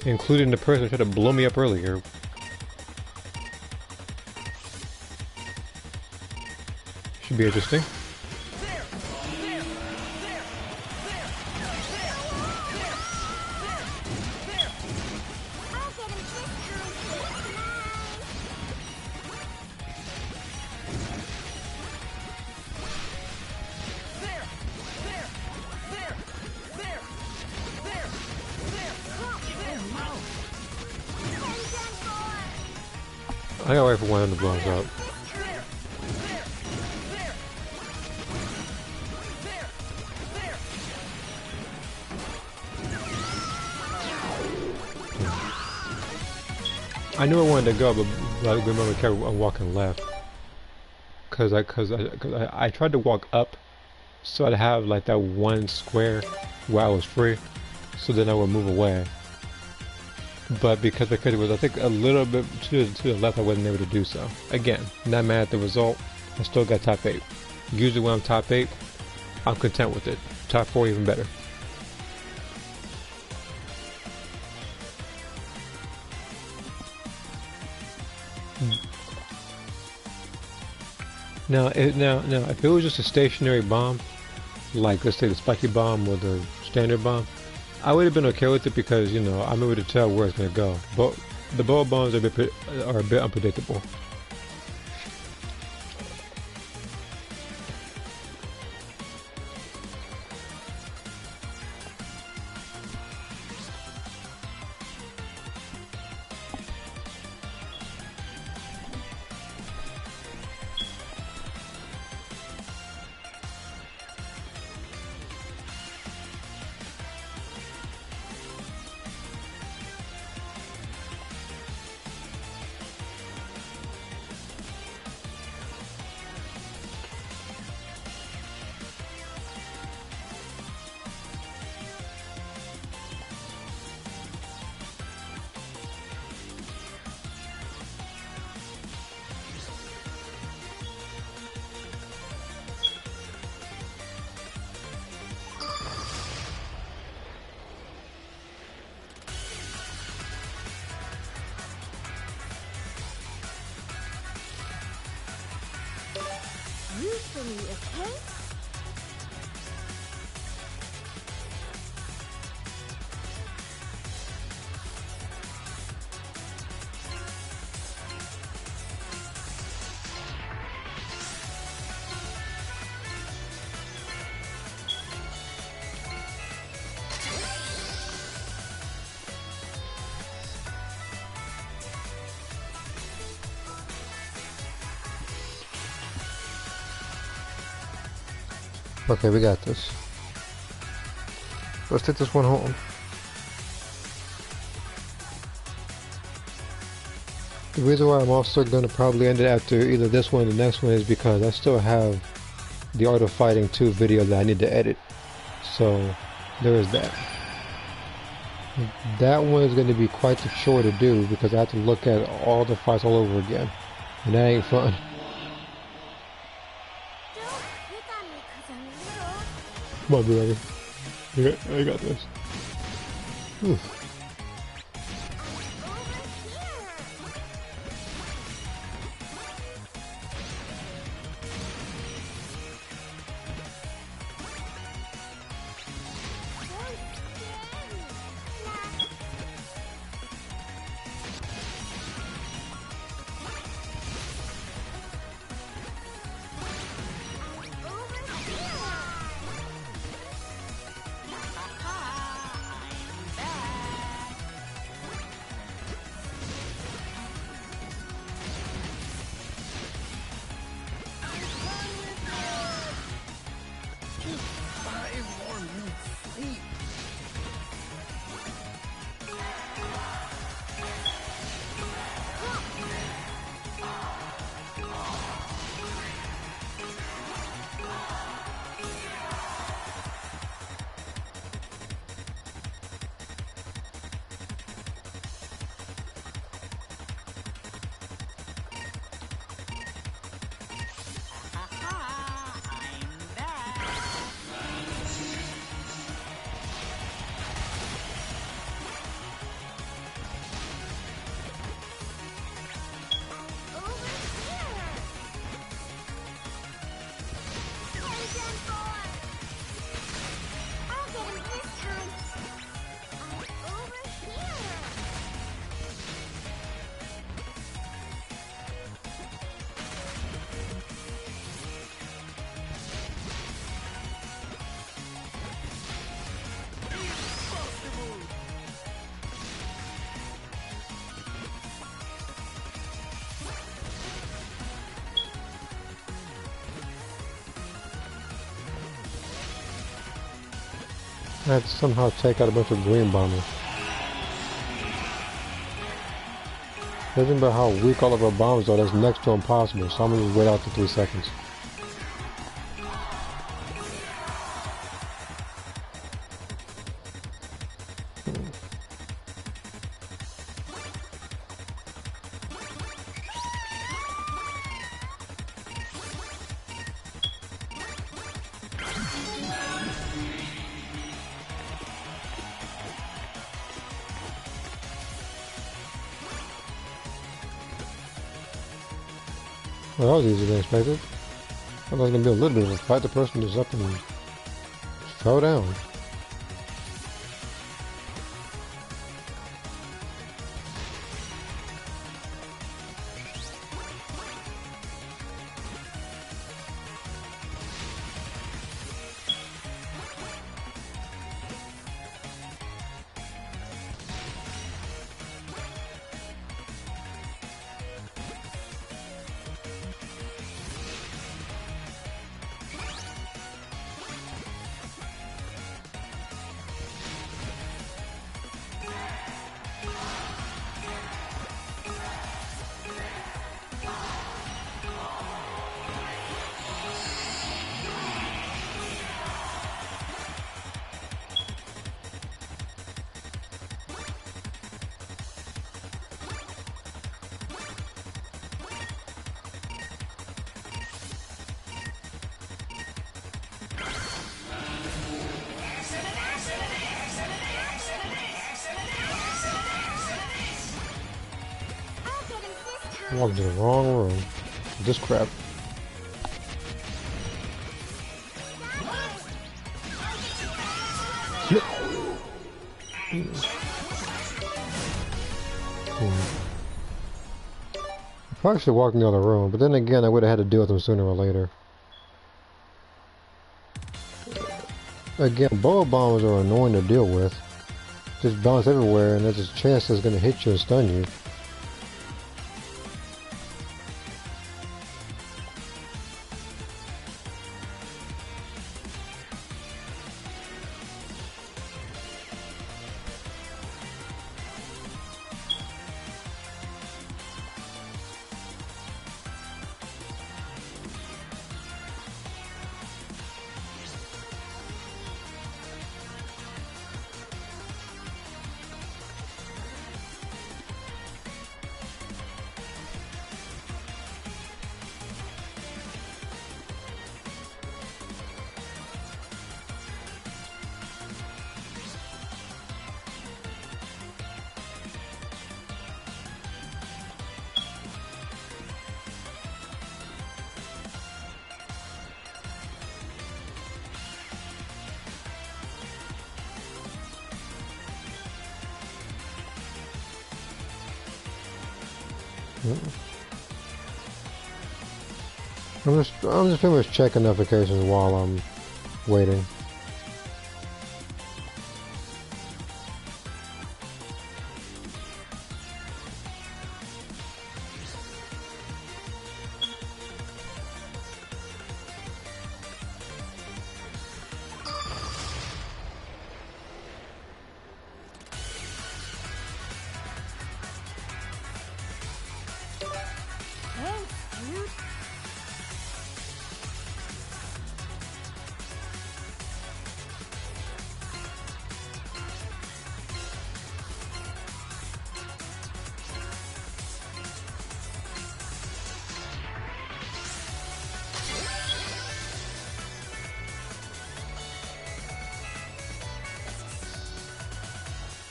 including the person who tried to blow me up earlier. Should be interesting. I gotta wait for one of them to blow us up. I knew I wanted to go, but I remember I kept walking left. Cause I tried to walk up, so I'd have like that one square where I was free, so then I would move away. But because it was, I think, a little bit to the left, I wasn't able to do so. Again, not mad at the result. I still got top 8. Usually when I'm top 8, I'm content with it. Top 4 even better. Now, if it was just a stationary bomb, like let's say the spiky bomb or the standard bomb, I would have been okay with it because, you know, I'm able to tell where it's going to go. But the ball bombs are a bit unpredictable. You for me, okay? Okay, we got this. Let's take this one home. The reason why I'm also going to probably end it after either this one or the next one is because I still have the Art of Fighting 2 video that I need to edit. So, there is that. That one is going to be quite the chore to do because I have to look at all the fights all over again. And that ain't fun. Come on, brother. I got this. Whew. I had to somehow take out a bunch of green bombers. Judging by how weak all of our bombs are, that's next to impossible, so I'm gonna just wait out the 3 seconds. Well, that was easier than expected. I thought it was gonna be a little bit of a fight. The person just up and fell down. I walked into the wrong room. This crap. I probably should walk in the other room, but then again, I would have had to deal with them sooner or later. Again, bullet bombs are annoying to deal with. Just bounce everywhere, and there's a chance it's going to hit you and stun you. I'm just pretty much checking notifications while I'm waiting.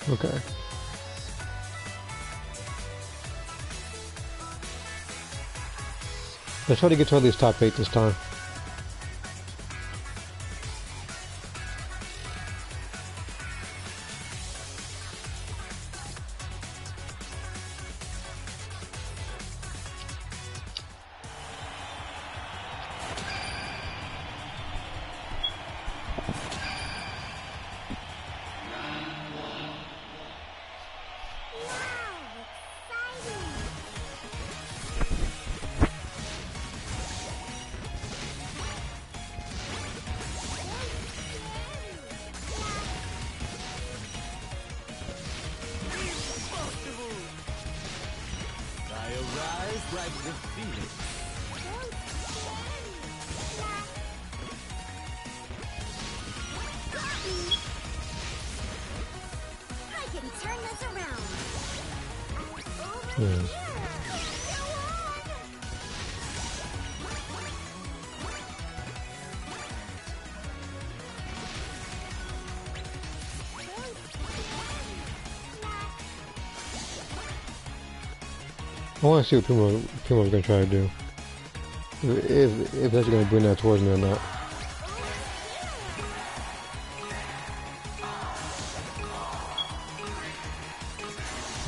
Okay. Let's try to get to at least top 8 this time. describe the feeling. I can turn this around. Over Yeah. here. I want to see what people are gonna try to do. If that's gonna bring that towards me or not.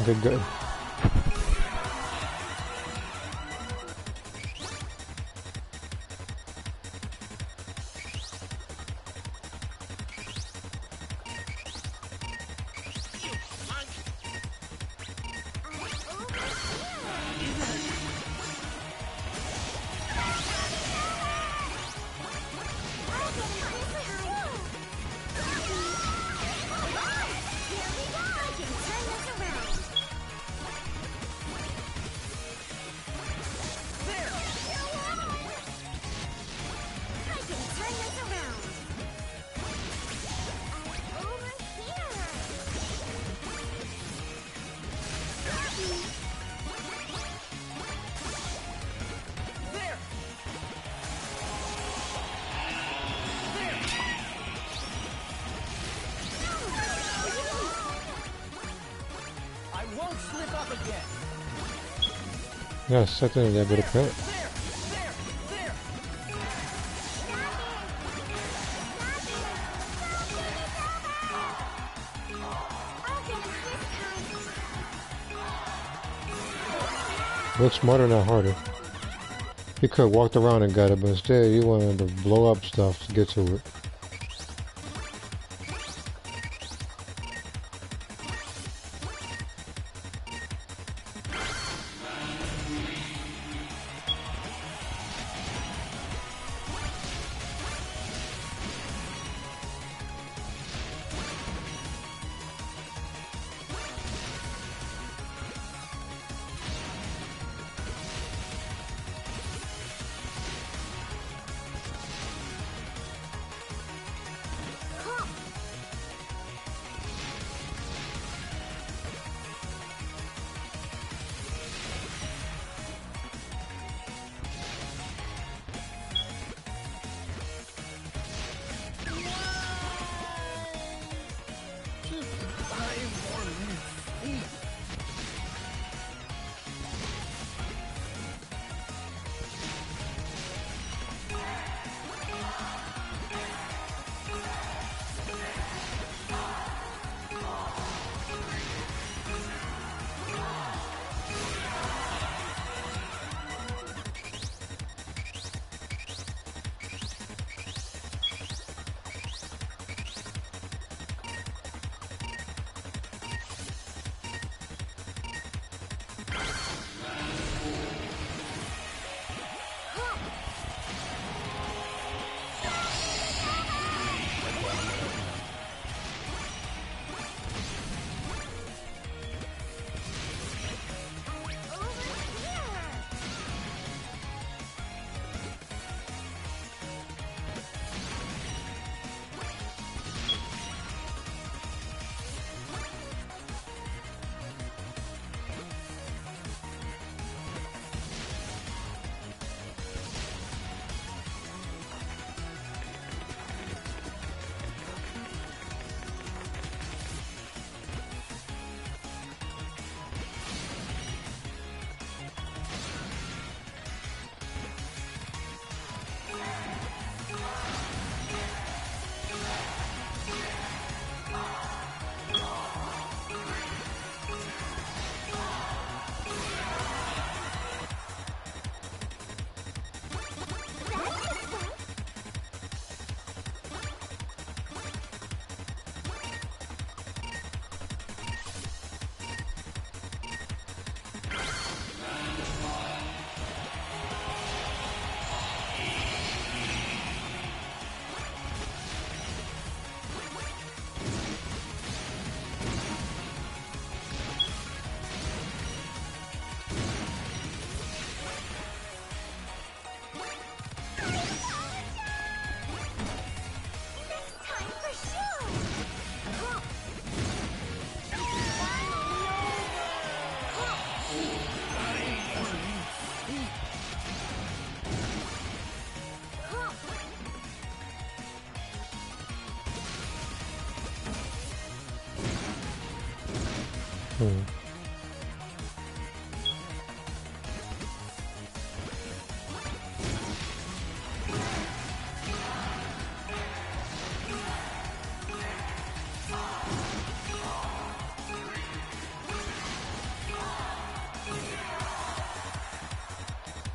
Okay, good. I won't slip up again. Yeah, something in there, but apparently. There. Looks smarter, not harder. He could have walked around and got it, but instead he wanted to blow up stuff to get to it.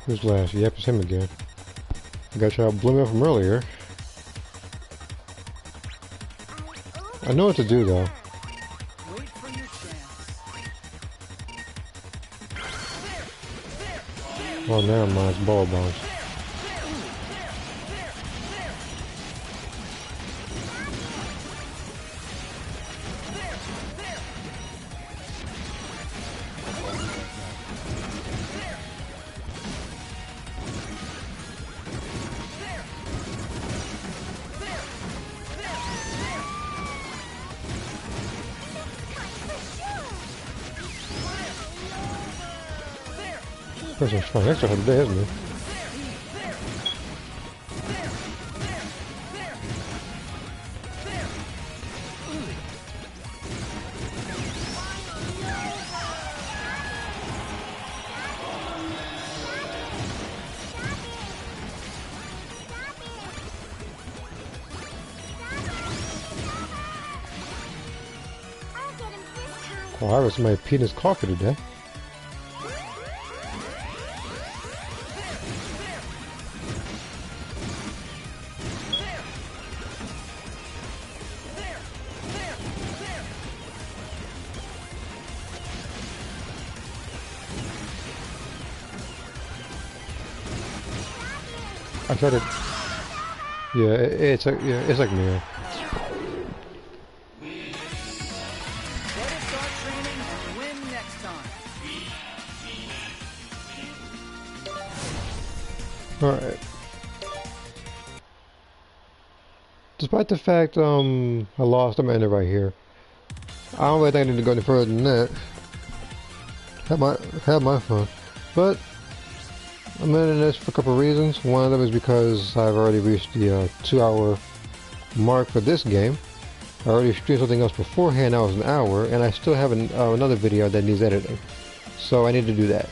Who's last? Yep, it's him again. I got y'all blow me up from earlier. I know what to do though. Wait for your chance. Oh, never mind. It's ball bounce. Person's trying extra hard today, isn't he? Oh, I was somebody peeing his coffee today. I tried to. Yeah, it's like me. Better start training and win next time. Alright. Despite the fact I lost, I'm gonna end it right here. I don't really think I need to go any further than that. Had my fun. But I'm ending this for a couple of reasons. One of them is because I've already reached the 2-hour mark for this game. I already streamed something else beforehand, that was an hour, and I still have another video that needs editing. So I need to do that.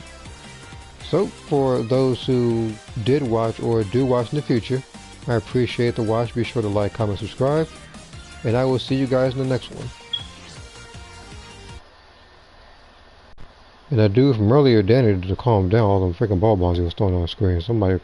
So for those who did watch or do watch in the future, I appreciate the watch. Be sure to like, comment, subscribe, and I will see you guys in the next one. And that dude from earlier, Danny, to calm down all them freaking ball bombs he was throwing on the screen. Somebody